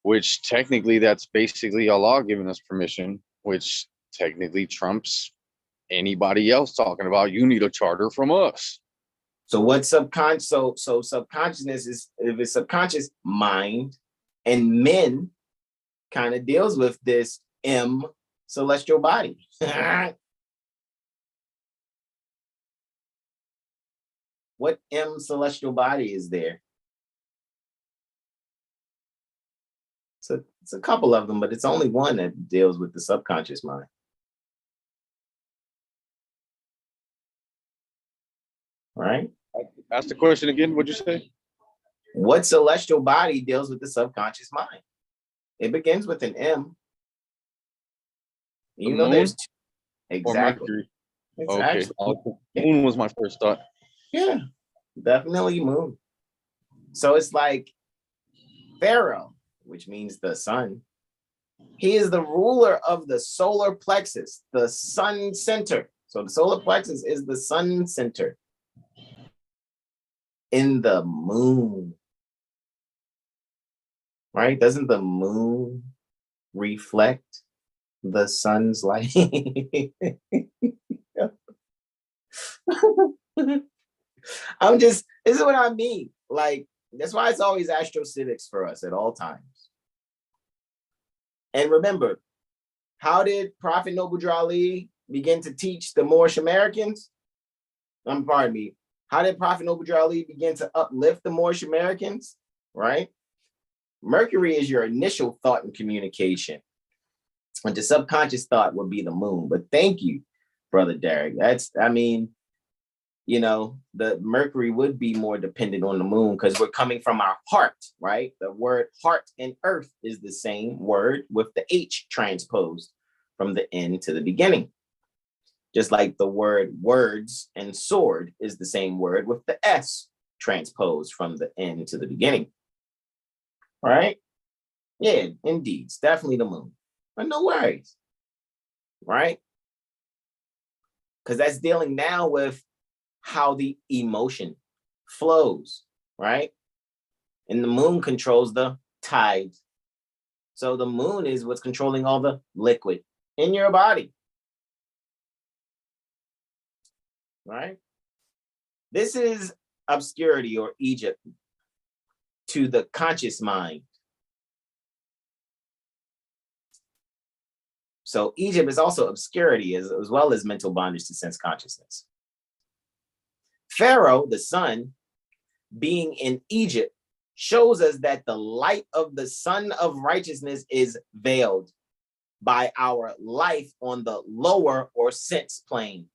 which technically that's basically Allah giving us permission, which technically trumps anybody else talking about you need a charter from us. So what subconscious? So subconsciousness is, if it's subconscious mind, and men kind of deals with this M celestial body. What M celestial body is there? So it's a couple of them, but it's only one that deals with the subconscious mind. Right? Ask the question again. What'd you say? What celestial body deals with the subconscious mind? It begins with an M. You know, there's two. Exactly. Okay. Moon was my first thought. Yeah, definitely moon. So it's like Pharaoh, which means the sun. He is the ruler of the solar plexus, the sun center. So the solar plexus is the sun center in the moon. Right? Doesn't the moon reflect the sun's light? This is what I mean. Like, that's why it's always AstroCivics for us at all times. And remember, how did Prophet Noble Ali begin to teach the Moorish Americans? Pardon me. How did Prophet Noble Ali begin to uplift the Moorish Americans? Right? Mercury is your initial thought and communication. And the subconscious thought would be the moon. But thank you, Brother Derek. The Mercury would be more dependent on the moon because we're coming from our heart, right? The word heart and earth is the same word with the H transposed from the end to the beginning. Just like the word words and sword is the same word with the S transposed from the end to the beginning. Right? Yeah, indeed. It's definitely the moon. But no worries. Right? Because that's dealing now with how the emotion flows, right? And the moon controls the tides. So the moon is what's controlling all the liquid in your body. Right? This is obscurity or Egypt to the conscious mind. So Egypt is also obscurity as well as mental bondage to sense consciousness. Pharaoh, the sun, being in Egypt, shows us that the light of the sun of righteousness is veiled by our life on the lower or sense plane,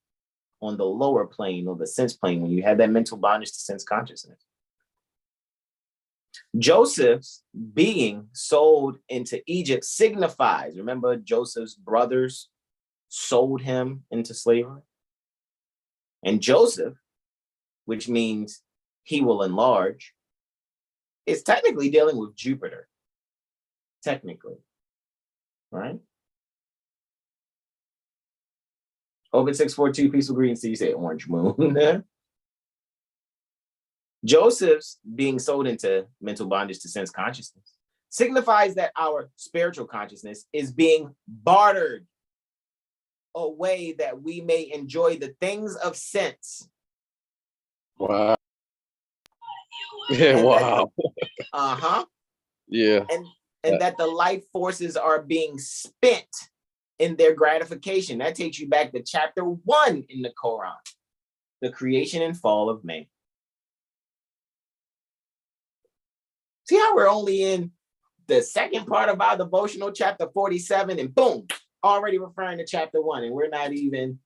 on the lower plane or the sense plane, when you have that mental bondage to sense consciousness. Joseph's being sold into Egypt signifies, remember Joseph's brothers sold him into slavery? And Joseph, which means he will enlarge, is technically dealing with Jupiter. Technically, right? Open 642, peaceful greetings to you, say orange moon. Joseph's being sold into mental bondage to sense consciousness signifies that our spiritual consciousness is being bartered away that we may enjoy the things of sense. Wow. Yeah, wow. Yeah. And that the life forces are being spent in their gratification. That takes you back to chapter 1 in the Koran, the creation and fall of man. See how we're only in the second part of our devotional, chapter 47, and boom, already referring to chapter 1, and we're not even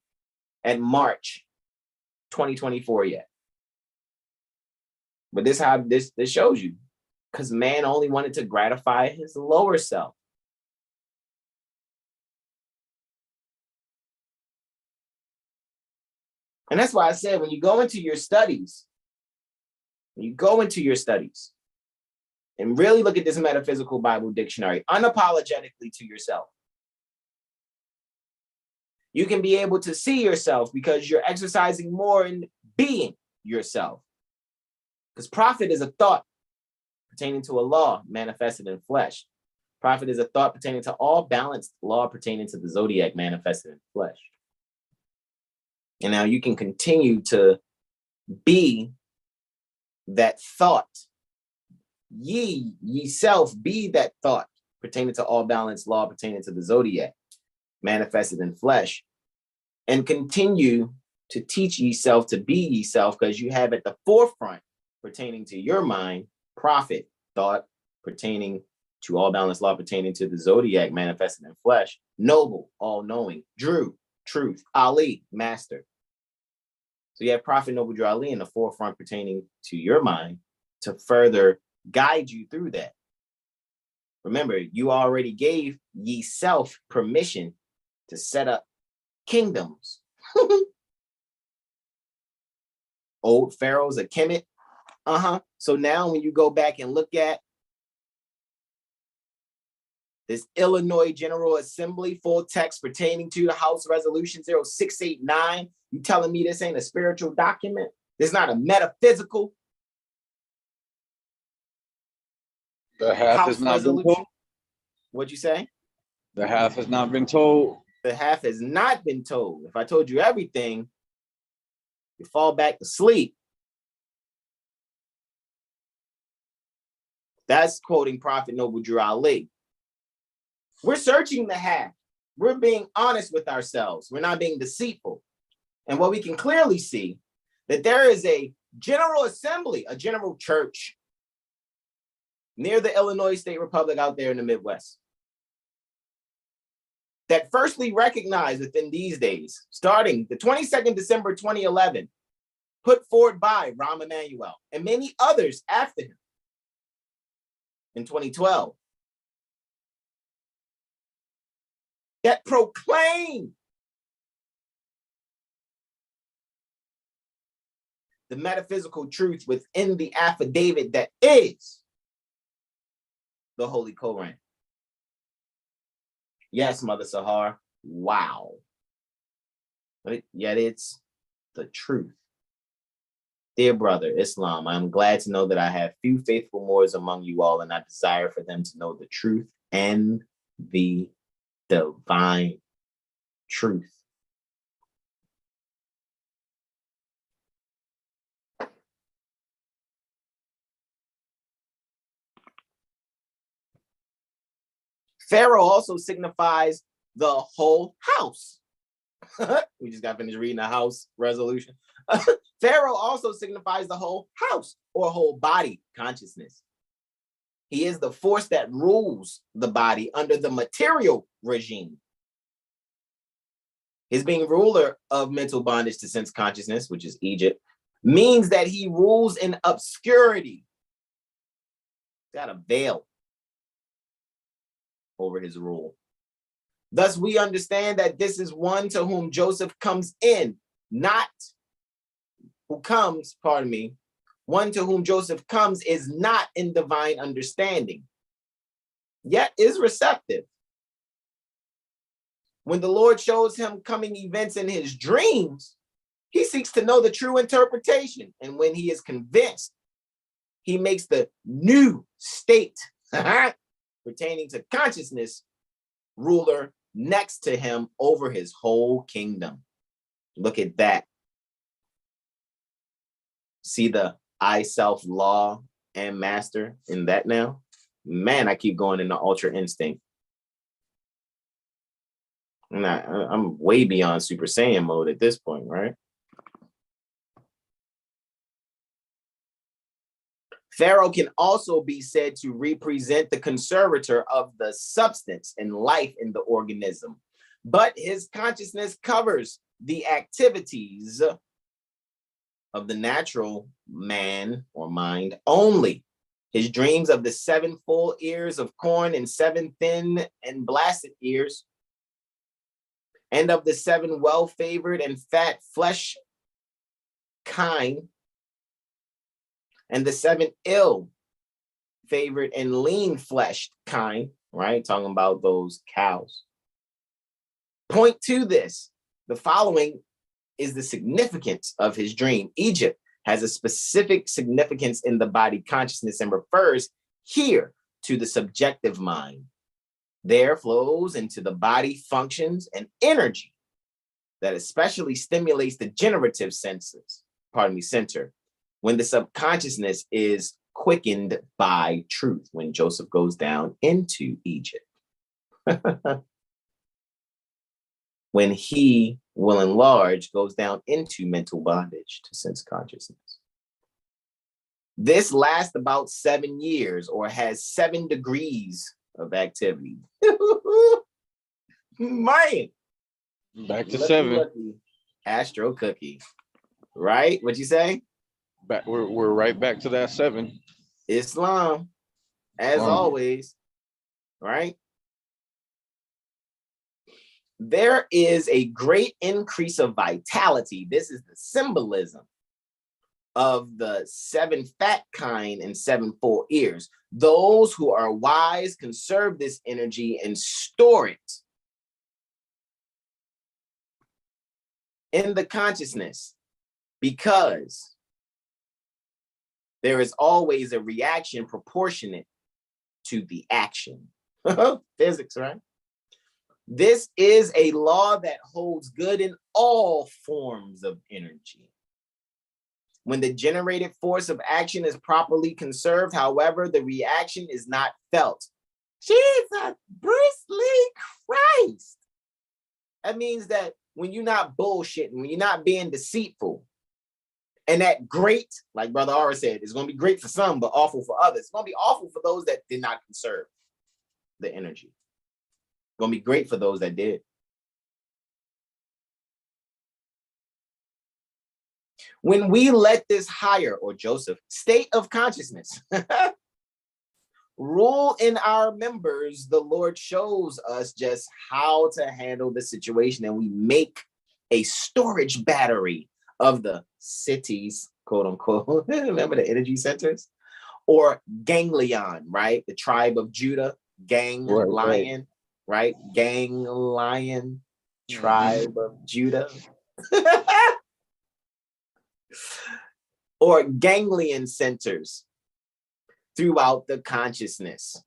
at March 2024 yet. But this how this shows you, because man only wanted to gratify his lower self. And that's why I said, when you go into your studies, and really look at this metaphysical Bible dictionary unapologetically to yourself, you can be able to see yourself because you're exercising more in being yourself. Because prophet is a thought pertaining to a law manifested in flesh. Prophet is a thought pertaining to all balanced law pertaining to the zodiac manifested in flesh. And now you can continue to be that thought. Ye self be that thought pertaining to all balanced law pertaining to the zodiac manifested in flesh, and continue to teach ye self to be ye self, because you have at the forefront pertaining to your mind prophet, thought pertaining to all balanced law pertaining to the zodiac manifested in flesh, noble, all-knowing, Drew, truth, Ali, master. So you have prophet, noble, Drew, Ali in the forefront pertaining to your mind to further guide you through that. Remember, you already gave ye self permission to set up kingdoms. Old pharaohs, a Kemet. So now when you go back and look at this Illinois General Assembly full text pertaining to the House Resolution 0689, you telling me this ain't a spiritual document? This not a metaphysical The half House has not resolution? been told. What'd you say? The half has not been told. The half has not been told. If I told you everything, you fall back to sleep. That's quoting Prophet Noble Drew Ali. We're searching the half. We're being honest with ourselves. We're not being deceitful. And what we can clearly see, that there is a general assembly, a general church near the Illinois State Republic out there in the Midwest, that firstly recognized within these days, starting the 22nd December 2011, put forward by Rahm Emanuel and many others after him in 2012, that proclaim the metaphysical truth within the affidavit that is the Holy Koran. Yes, Mother Sahar, wow. But yet it's the truth. Dear brother, Islam, I'm glad to know that I have few faithful Moors among you all, and I desire for them to know the truth and the divine truth. Pharaoh also signifies the whole house. We just got finished reading the house resolution. Pharaoh also signifies the whole house or whole body consciousness. He is the force that rules the body under the material regime. His being ruler of mental bondage to sense consciousness, which is Egypt, means that he rules in obscurity. He's got a veil over his rule. Thus, we understand that this is one to whom Joseph comes in, one to whom Joseph comes is not in divine understanding, yet is receptive. When the Lord shows him coming events in his dreams, he seeks to know the true interpretation. And when he is convinced, he makes the new state pertaining to consciousness ruler next to him over his whole kingdom. Look at that. See the I self law and master in that now? Man, I keep going into ultra instinct. I'm way beyond Super Saiyan mode at this point, right? Pharaoh can also be said to represent the conservator of the substance and life in the organism, but his consciousness covers the activities of the natural man or mind only. His dreams of the 7 full ears of corn and 7 thin and blasted ears, and of the 7 well-favored and fat flesh kine, and the 7 ill-favored and lean-fleshed kine, right? Talking about those cows. Point to this. The following is the significance of his dream. Egypt has a specific significance in the body consciousness and refers here to the subjective mind. There flows into the body functions and energy that especially stimulates the generative center, when the subconsciousness is quickened by truth, when Joseph goes down into Egypt. When he will enlarge, goes down into mental bondage to sense consciousness. This lasts about 7 years or has 7 degrees of activity. Man. Back to 7. Astro cookie. Right? What'd you say? We're right back to that 7. Islam, as always, right? There is a great increase of vitality. This is the symbolism of the 7 fat kine and 7 full ears. Those who are wise conserve this energy and store it in the consciousness, because there is always a reaction proportionate to the action. Physics, right? This is a law that holds good in all forms of energy. When the generated force of action is properly conserved, however, the reaction is not felt. Jesus, Bruce Lee Christ. That means that when you're not bullshitting, when you're not being deceitful, and that great, like Brother Ara said, is going to be great for some, but awful for others. It's going to be awful for those that did not conserve the energy. It's going to be great for those that did. When we let this higher, or Joseph, state of consciousness rule in our members, the Lord shows us just how to handle the situation, and we make a storage battery of the cities, quote unquote. Remember the energy centers? Or ganglion, right? The tribe of Judah, lion, right? Gang lion, tribe of Judah. Or ganglion centers throughout the consciousness.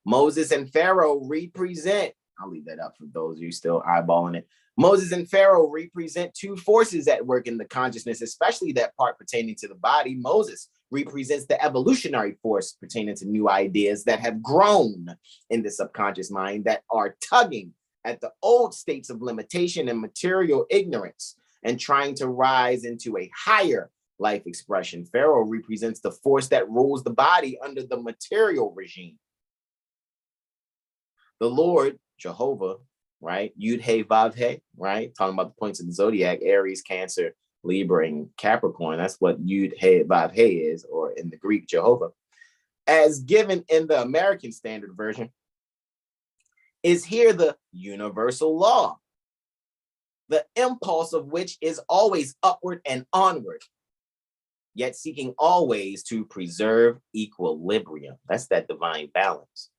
Moses and Pharaoh represent, I'll leave that up for those of you still eyeballing it. Moses and Pharaoh represent 2 forces at work in the consciousness, especially that part pertaining to the body. Moses represents the evolutionary force pertaining to new ideas that have grown in the subconscious mind, that are tugging at the old states of limitation and material ignorance and trying to rise into a higher life expression. Pharaoh represents the force that rules the body under the material regime. The Lord, Jehovah, right? Yud He Vav He, right? Talking about the points of the zodiac, Aries, Cancer, Libra, and Capricorn. That's what Yud He Vav He is, or in the Greek, Jehovah. As given in the American Standard Version, is here the universal law, the impulse of which is always upward and onward, yet seeking always to preserve equilibrium. That's that divine balance.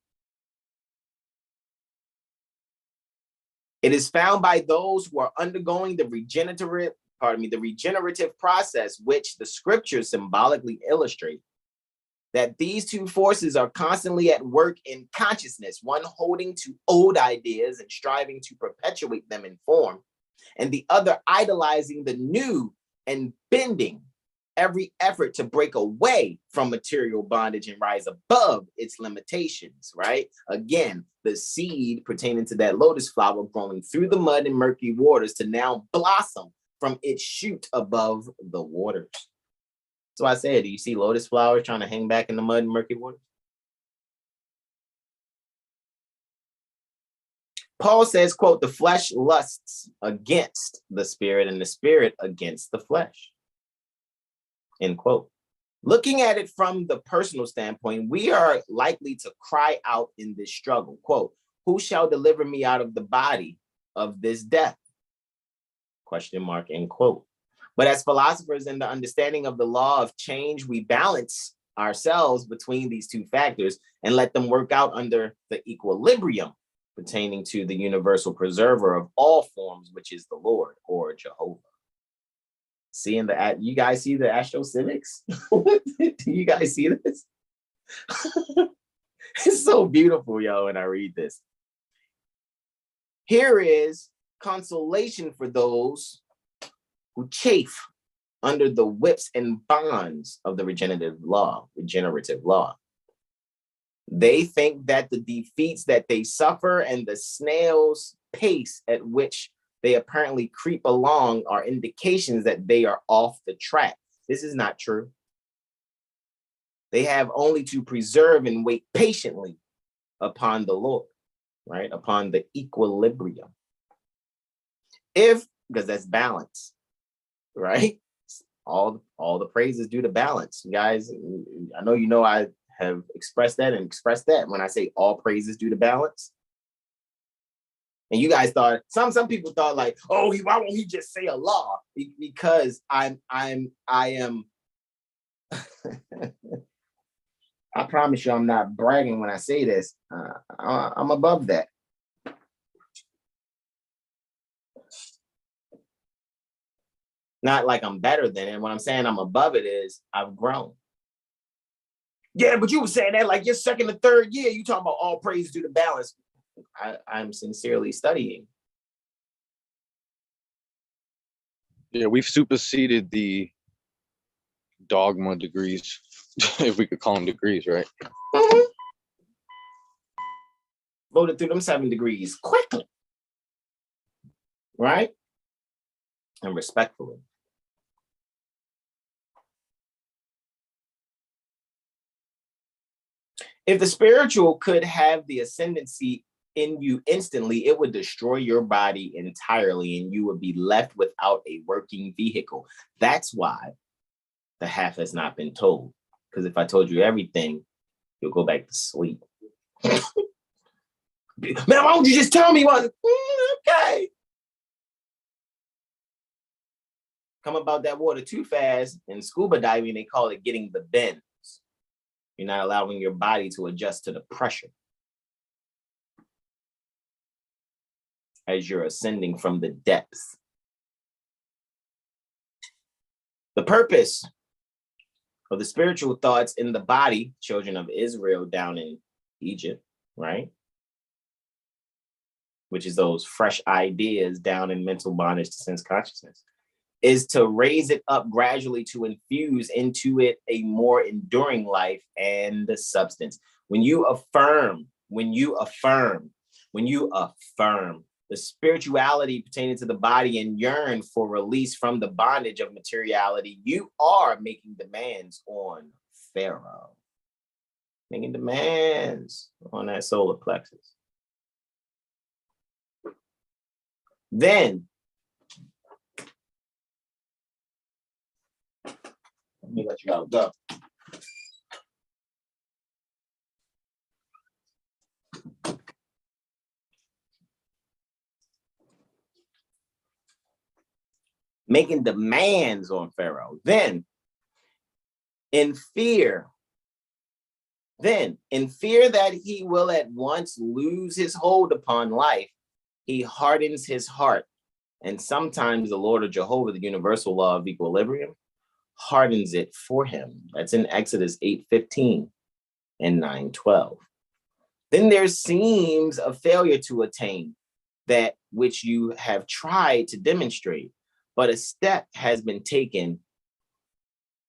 It is found by those who are undergoing the regenerative process, which the scriptures symbolically illustrate, that these 2 forces are constantly at work in consciousness, one holding to old ideas and striving to perpetuate them in form, and the other idolizing the new and bending every effort to break away from material bondage and rise above its limitations, right? Again, the seed pertaining to that lotus flower growing through the mud and murky waters to now blossom from its shoot above the waters. So I said, do you see lotus flowers trying to hang back in the mud and murky water? Paul says, quote, the flesh lusts against the spirit and the spirit against the flesh, end quote. Looking at it from the personal standpoint, we are likely to cry out in this struggle, quote, who shall deliver me out of the body of this death? Question mark, end quote. But as philosophers in the understanding of the law of change, we balance ourselves between these two factors and let them work out under the equilibrium pertaining to the universal preserver of all forms, which is the Lord or Jehovah. Seeing the, you guys see the AstroCivics? Do you guys see this? It's so beautiful, yo, when I read this. Here is consolation for those who chafe under the whips and bonds of the regenerative law. They think that the defeats that they suffer and the snail's pace at which they apparently creep along are indications that they are off the track. This is not true. They have only to preserve and wait patiently upon the Lord, right? Upon the equilibrium. Because that's balance, right? All the praise is due to balance. You guys, I know I have expressed that when I say all praise is due to balance. And you guys thought, some people thought like, oh, why won't he just say Allah? Because I am I promise you I'm not bragging when I say this. I'm above that. Not like I'm better than it. When I'm saying I'm above it is I've grown. Yeah, but you were saying that like your second or third year, you talking about all praise due to balance. I'm sincerely studying. Yeah, we've superseded the dogma degrees, if we could call them degrees, right? Mm-hmm. Voted through them 7 degrees quickly, right? And respectfully. If the spiritual could have the ascendancy in you instantly, it would destroy your body entirely and you would be left without a working vehicle. That's why the half has not been told. Because if I told you everything, you'll go back to sleep. Man, why don't you just tell me what? Okay. Come about that water too fast. In scuba diving, they call it getting the bends. You're not allowing your body to adjust to the pressure as you're ascending from the depths. The purpose of the spiritual thoughts in the body, children of Israel down in Egypt, right? Which is those fresh ideas down in mental bondage to sense consciousness, is to raise it up gradually to infuse into it a more enduring life and the substance. When you affirm the spirituality pertaining to the body and yearn for release from the bondage of materiality, you are making demands on Pharaoh, making demands on that solar plexus. Then, let me let you out. Go. Making demands on Pharaoh. Then, in fear that he will at once lose his hold upon life, he hardens his heart. And sometimes the Lord or Jehovah, the universal law of equilibrium, hardens it for him. That's in Exodus 8:15 and 9:12. Then there seems a failure to attain that which you have tried to demonstrate, but a step has been taken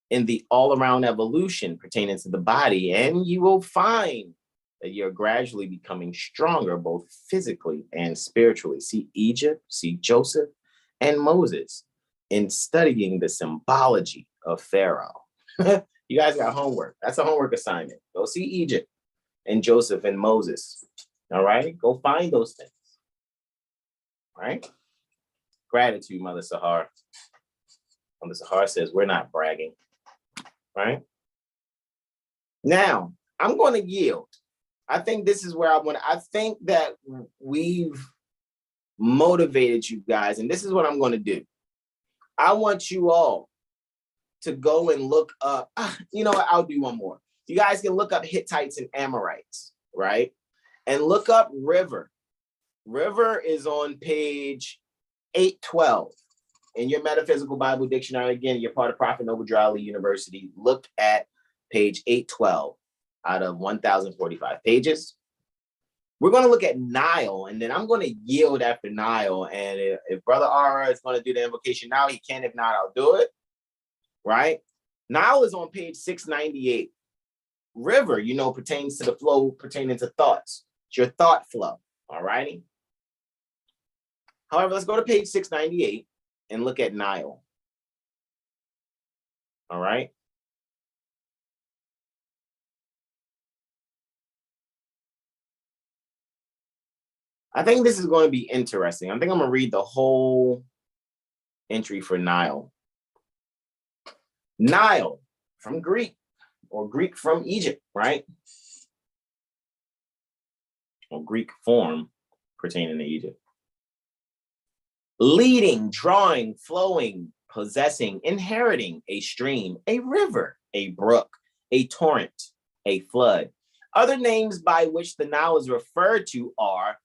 in the all-around evolution pertaining to the body, and you will find that you're gradually becoming stronger, both physically and spiritually. See Egypt, see Joseph and Moses in studying the symbology of Pharaoh. You guys got homework. That's a homework assignment. Go see Egypt and Joseph and Moses. All right? Go find those things. All right? Gratitude, Mother Sahar. Mother Sahar says, we're not bragging. Right? Now, I'm going to yield. I think this is where I think that we've motivated you guys, and this is what I'm going to do. I want you all to go and look up, you know what, I'll do one more. You guys can look up Hittites and Amorites, right? And look up River. River is on page 812 in your Metaphysical Bible Dictionary. Again, you're part of Prophet Noble Drew University. Look at page 812 out of 1,045 pages. We're going to look at Nile, and then I'm going to yield after Nile. And if Brother Ara is going to do the invocation now, he can. If not, I'll do it. Right? Nile is on page 698. River, you know, pertains to the flow pertaining to thoughts. It's your thought flow. All righty. However, let's go to page 698 and look at Nile. All right. I think this is going to be interesting. I think I'm going to read the whole entry for Nile. Nile from Greek, or Greek from Egypt, right? Or Greek form pertaining to Egypt. Leading, drawing, flowing, possessing, inheriting, a stream, a river, a brook, a torrent, a flood. Other names by which the Nile is referred to are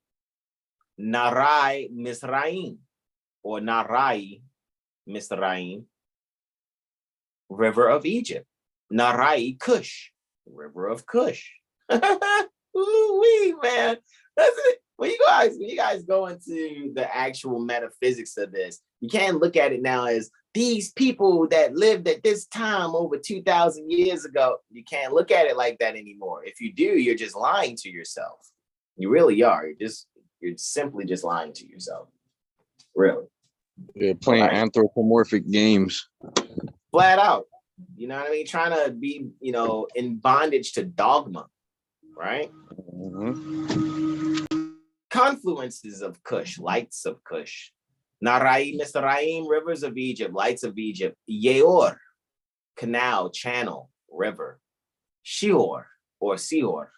Narai Misraim, or Narai Misraim, river of Egypt. Narai Kush, river of Kush. Ooh-wee, man. That's it. When you guys go into the actual metaphysics of this, you can't look at it now as these people that lived at this time over 2,000 years ago. You can't look at it like that anymore. If you do, you're just lying to yourself. You really are. You're simply just lying to yourself. Really. They're playing anthropomorphic games. Flat out. You know what I mean? Trying to be, you know, in bondage to dogma, right? Confluences of Kush, lights of Kush. Narai, Misraim, rivers of Egypt, lights of Egypt. Yeor, canal, channel, river. Shior, or Seor,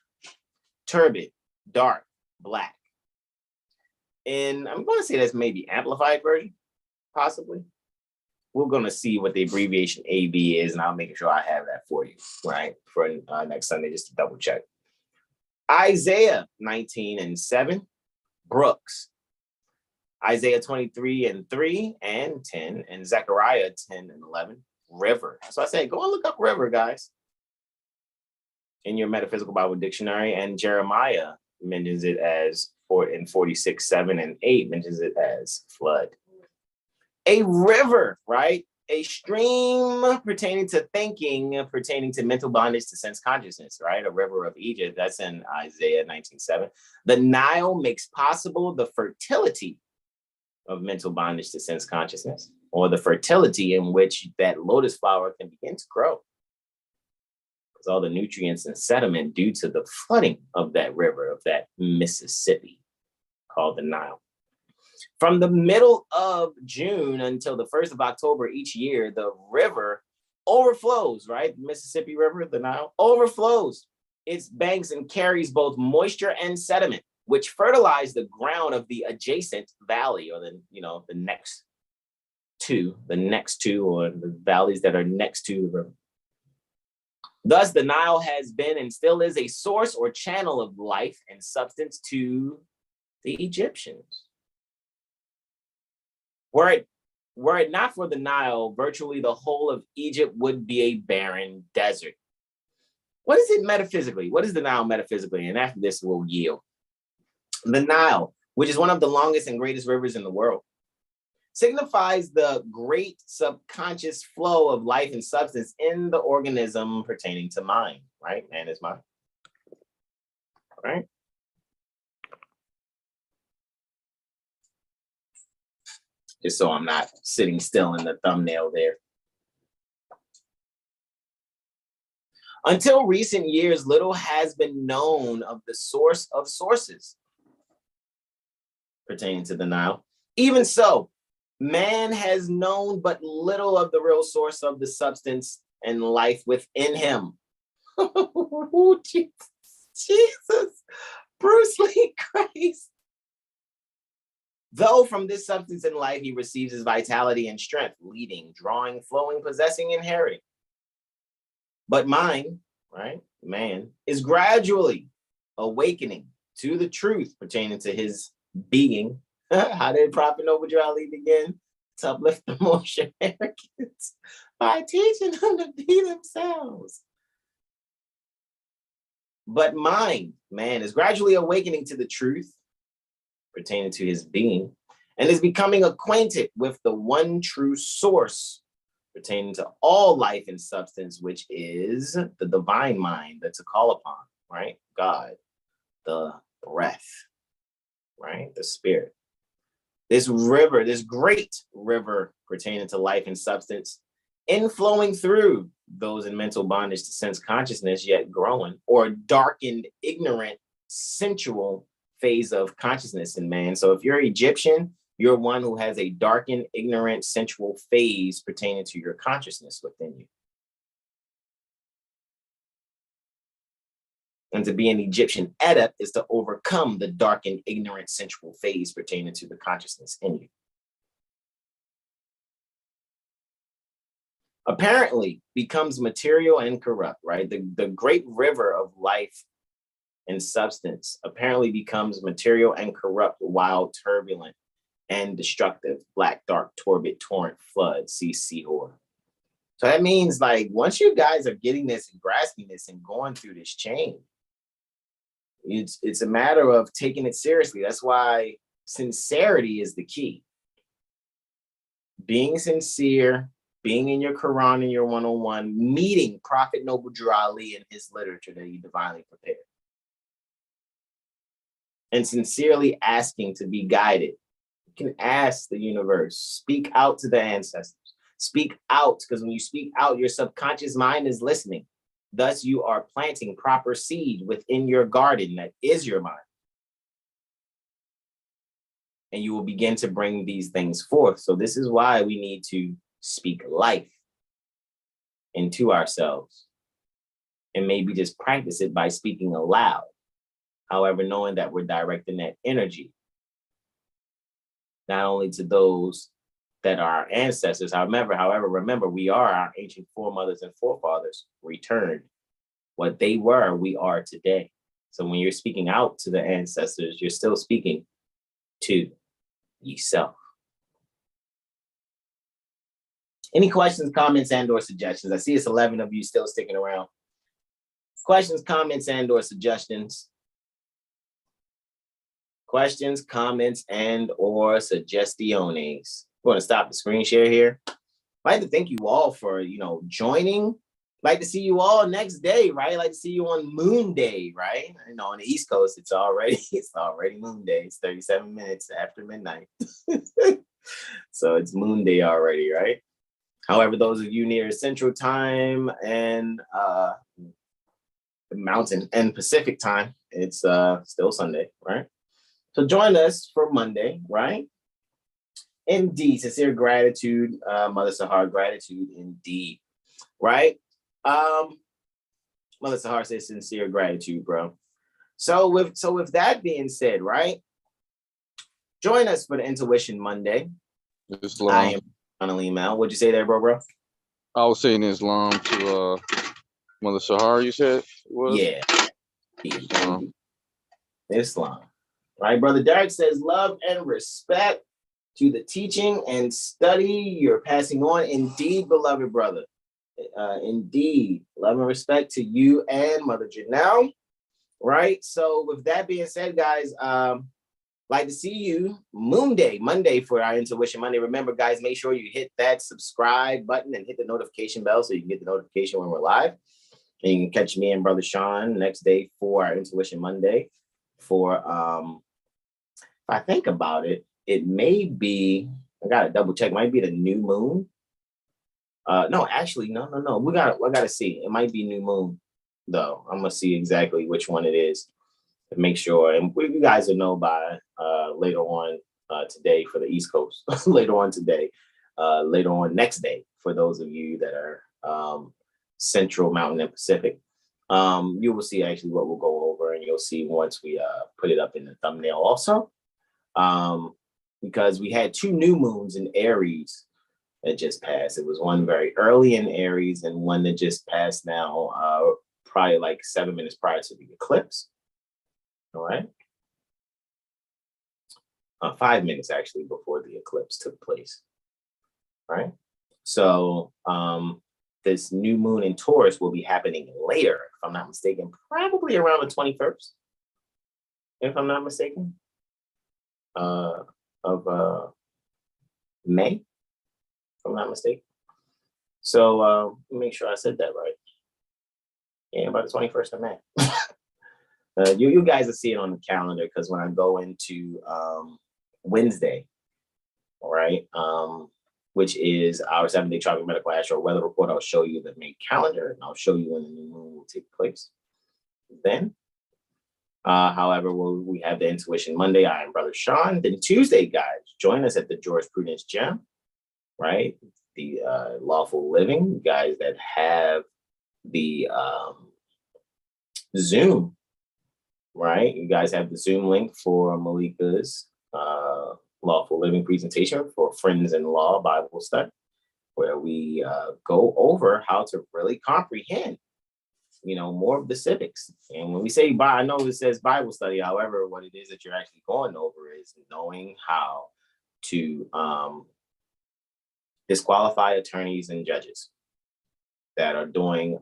turbid, dark, black. And I'm going to say that's maybe amplified version, possibly. We're going to see what the abbreviation AB is, and I'll make sure I have that for you, right? For next Sunday, just to double check. Isaiah 19:7, Brooks. Isaiah 23:3 and 10, and Zechariah 10:11, River. So I say, go and look up River, guys, in your Metaphysical Bible Dictionary. And Jeremiah mentions it as, in 46:7 and 8, mentions it as flood. A river, right? A stream pertaining to thinking, pertaining to mental bondage to sense consciousness, right? A river of Egypt, that's in Isaiah 19:7. The Nile makes possible the fertility of mental bondage to sense consciousness, or the fertility in which that lotus flower can begin to grow. Because all the nutrients and sediment due to the flooding of that river, of that Mississippi, called the Nile. From the middle of June until the 1st of October each year, the river overflows, right? The Mississippi River, the Nile, overflows its banks and carries both moisture and sediment, which fertilize the ground of the adjacent valley, or the next two, or the valleys that are next to the river. Thus, the Nile has been and still is a source or channel of life and substance to the Egyptians. Were it not for the Nile, virtually the whole of Egypt would be a barren desert. What is it metaphysically? What is the Nile metaphysically? And after this, we'll yield. The Nile, which is one of the longest and greatest rivers in the world, signifies the great subconscious flow of life and substance in the organism pertaining to mind, right? Man is mind, right? Just so I'm not sitting still in the thumbnail there. Until recent years, little has been known of the source of sources pertaining to the Nile. Even so, man has known but little of the real source of the substance and life within him. Jesus, Bruce Lee Christ. Though from this substance and life he receives his vitality and strength, leading, drawing, flowing, possessing, inheriting. But mind, right, man, is gradually awakening to the truth pertaining to his being. How did Prophet Noble Drew Ali begin? To uplift the Moorish arrogance by teaching them to be themselves. But mind, man, is gradually awakening to the truth pertaining to his being and is becoming acquainted with the one true source pertaining to all life and substance, which is the divine mind that's a call upon, right? God, the breath, right? The spirit. This river, this great river pertaining to life and substance, inflowing through those in mental bondage to sense consciousness, yet growing, or darkened, ignorant, sensual phase of consciousness in man. So if you're Egyptian, you're one who has a darkened, ignorant, sensual phase pertaining to your consciousness within you. And to be an Egyptian adept is to overcome the darkened, ignorant, sensual phase pertaining to the consciousness in you. Apparently becomes material and corrupt, right? The great river of life and substance apparently becomes material and corrupt, wild, turbulent, and destructive, black, dark, turbid, torrent, flood, seahor. So that means, like, once you guys are getting this and grasping this and going through this chain, it's a matter of taking it seriously. That's why sincerity is the key. Being sincere, being in your Quran and your 101, meeting Prophet Noble Drew Ali and his literature that he divinely prepared. And sincerely asking to be guided. You can ask the universe, speak out to the ancestors, speak out, because when you speak out, your subconscious mind is listening. Thus, you are planting proper seed within your garden that is your mind. And you will begin to bring these things forth. So this is why we need to speak life into ourselves and maybe just practice it by speaking aloud. However, knowing that we're directing that energy not only to those that are our ancestors, however, remember, we are our ancient foremothers and forefathers returned. What they were, we are today. So when you're speaking out to the ancestors, you're still speaking to yourself. Any questions, comments, and/or suggestions? I see it's 11 of you still sticking around. Questions, comments, and/or suggestions? Questions, comments, and/or suggestiones. We're going to stop the screen share here. I'd like to thank you all for, joining. I'd like to see you all next day, right? I'd like to see you on Moon Day, right? On the East Coast, it's already Moon Day. It's 37 minutes after midnight. So it's Moon Day already, right? However, those of you near Central Time and Mountain and Pacific Time, it's still Sunday, right? So join us for Monday, right? Indeed, sincere gratitude, Mother Sahar, gratitude indeed, right? Mother Sahar says sincere gratitude, bro. So with that being said, right? Join us for the Intuition Monday. I am on an email. What'd you say there, bro? I was saying Islam to Mother Sahar, you said? What? Yeah. Islam. Right, Brother Derek says, love and respect to the teaching and study you're passing on. Indeed, beloved brother. Indeed. Love and respect to you and Mother Janelle. Right? So with that being said, guys, like to see you Monday for our Intuition Monday. Remember, guys, make sure you hit that subscribe button and hit the notification bell so you can get the notification when we're live. And you can catch me and Brother Sean next day for our Intuition Monday. For if I think about it, it may be, I gotta double check, might be the new moon. No, actually, no. I gotta see. It might be new moon. though. I'm gonna see exactly which one it is to make sure, and you guys will know by later on today for the East Coast, later on today, later on next day for those of you that are Central, Mountain, and Pacific. You will see actually what we'll go over, and you'll see once we put it up in the thumbnail also, because we had 2 new moons in Aries that just passed. It was one very early in Aries and one that just passed now, probably like 7 minutes prior to the eclipse. All right. 5 minutes actually before the eclipse took place. All right. So this new moon in Taurus will be happening later, if I'm not mistaken, probably around the 21st, if I'm not mistaken, of May, if I'm not mistaken. So make sure I said that right. Yeah, about the 21st of May. You guys will see it on the calendar, because when I go into Wednesday, all right, which is our 7-day tropical medical astro weather report, I'll show you the May calendar, and I'll show you when the new moon will take place. Then, however, we have the Intuition Monday. I am Brother Sean. Then Tuesday, guys, join us at the Jurisprudence Gem, right? The Lawful Living, you guys that have the Zoom, right? You guys have the Zoom link for Malika's Lawful Living presentation for Friends in Law Bible Study, where we go over how to really comprehend, more of the civics. And when we say, I know it says Bible study, however, what it is that you're actually going over is knowing how to disqualify attorneys and judges that are doing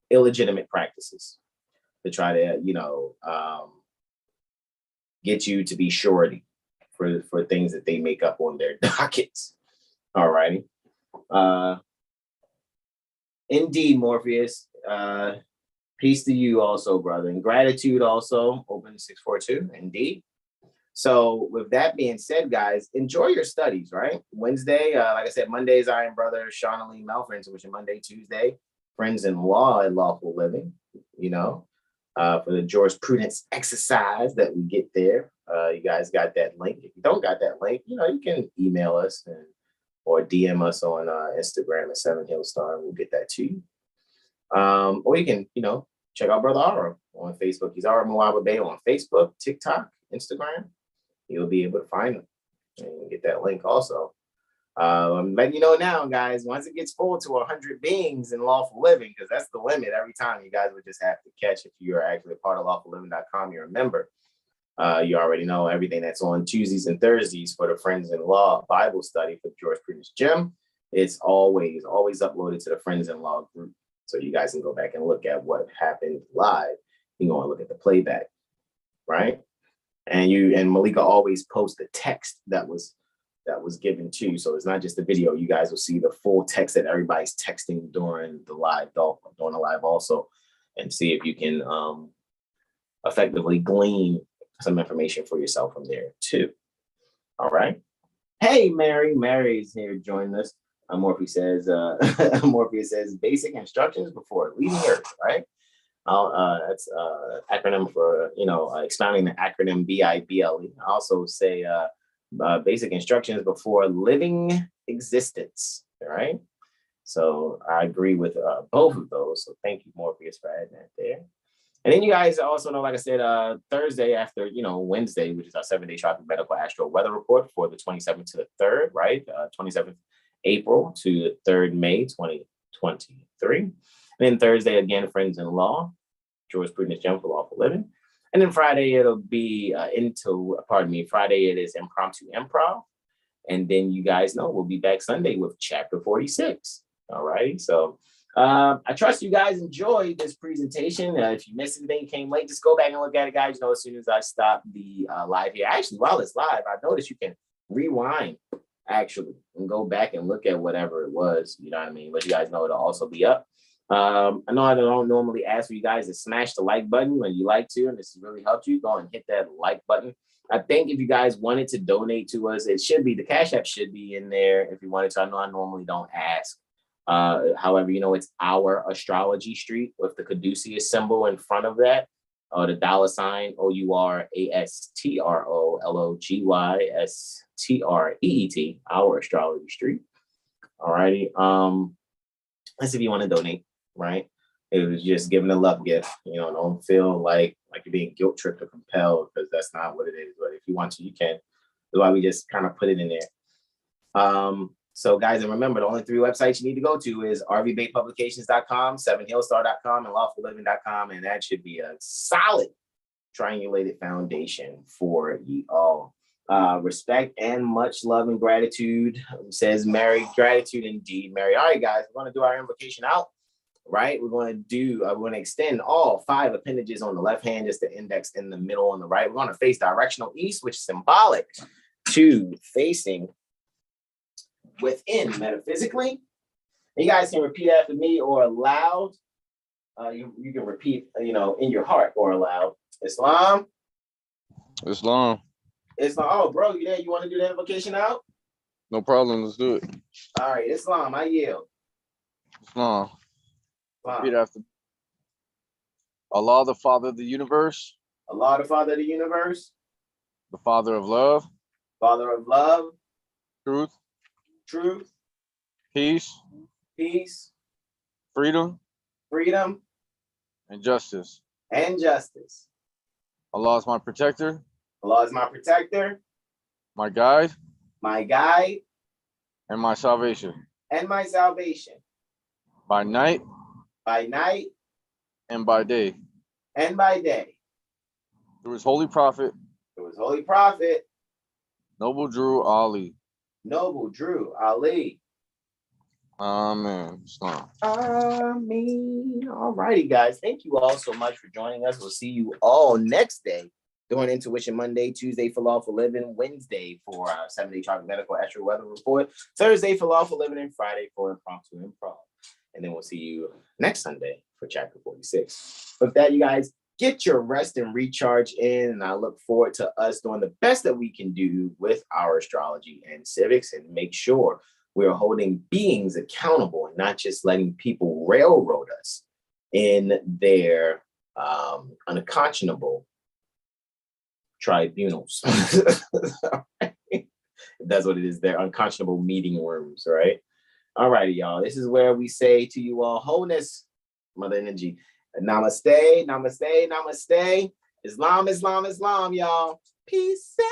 illegitimate practices to try to, get you to be surety for things that they make up on their dockets. All righty. Indeed, Morpheus. Peace to you also, brother. And gratitude also, open 642. Indeed. So with that being said, guys, enjoy your studies, right? Wednesday, like I said, Mondays, I am Brother Sean Ali Melfrance, which is Monday, Tuesday, Friends in Law and Lawful Living, for the jurisprudence exercise that we get there. You guys got that link. If you don't got that link, you can email us or DM us on Instagram at 7 Hill Star, and we'll get that to you. Or you can, check out Brother Ara on Facebook. He's Ara Muaba Bey on Facebook, TikTok, Instagram. You'll be able to find him and get that link also. But now, guys, once it gets full to 100 beings in Lawful Living, because that's the limit every time, you guys would just have to catch. If you're actually a part of lawfulliving.com, you're a member. You already know everything that's on Tuesdays and Thursdays for the Friends in Law Bible study for Jurisprudence Gem. It's always uploaded to the Friends in Law group. So you guys can go back and look at what happened live. You can go and look at the playback, right? And Malika always posts the text that was given to you. So it's not just the video. You guys will see the full text that everybody's texting during the live also, and see if you can effectively glean some information for yourself from there too. All right. Hey, Mary's here joining us. Morpheus says basic instructions before leaving Earth, right? That's acronym for, expounding the acronym BIBLE. I also say basic instructions before living existence, right? So I agree with both of those. So thank you, Morpheus, for adding that there. And then you guys also know, like I said, Thursday after, Wednesday, which is our 7-day tropical medical astro weather report for the 27th to the 3rd, right? 27th April to the 3rd May, 2023. And then Thursday, again, Friends in Law, Jurisprudence Gem for Lawful Living. And then Friday, it'll be Friday, it is Impromptu Improv. And then you guys know we'll be back Sunday with chapter 46. All right. So I trust you guys enjoyed this presentation. If you missed anything, came late, just go back and look at it, guys. As soon as I stop the live here, actually, while it's live, I noticed you can rewind actually and go back and look at whatever it was. You know what I mean? But you guys know it'll also be up. I know I don't normally ask for you guys to smash the like button when you like to, and this has really helped you. Go and hit that like button. I think if you guys wanted to donate to us, the Cash App should be in there if you wanted to. I know I normally don't ask However, it's our Astrology Street with the caduceus symbol in front of that. The dollar sign OurAstrologystreet, our Astrology Street. All righty. That's if you want to donate, right? It was just giving a love gift. Don't feel like you're being guilt tripped or compelled, because that's not what it is. But if you want to, you can. That's why we just kind of put it in there. So guys, and remember, the only 3 websites you need to go to is rvbaypublications.com, 7hillstar.com, and lawfulliving.com, and that should be a solid triangulated foundation for you all. Respect and much love and gratitude, says Mary. Gratitude indeed, Mary. All right, guys, we're going to do our invocation out, right? We're going to extend all 5 appendages on the left hand, just the index in the middle on the right. We're going to face directional east, which is symbolic to facing within metaphysically. And you guys can repeat after me or aloud. You can repeat, in your heart or aloud. Islam. Oh, bro, you there? You want to do the invocation out? No problem. Let's do it. All right, Islam, I yield. Islam. Repeat after me. Allah, the Father of the universe. Allah, the Father of the universe. The Father of love. Father of love. Truth. Peace. Freedom. And justice. Allah is my protector. Allah is my protector. My guide. And my salvation. By night. And by day. Through his holy prophet. Noble Drew Ali. Amen. Amen. All righty, guys. Thank you all so much for joining us. We'll see you all next day during Intuition Monday, Tuesday for Lawful Living, Wednesday for our 7-day chart medical astro weather report, Thursday for Lawful Living, and Friday for Impromptu Improv. And then we'll see you next Sunday for chapter 46. With that, you guys, get your rest and recharge in, and I look forward to us doing the best that we can do with our astrology and civics, and make sure we're holding beings accountable and not just letting people railroad us in their unconscionable tribunals. That's what it is. They're unconscionable meeting rooms, right? All righty, y'all. This is where we say to you all, wholeness, Mother Energy. Namaste, namaste, namaste. Islam, Islam, Islam, y'all. Peace and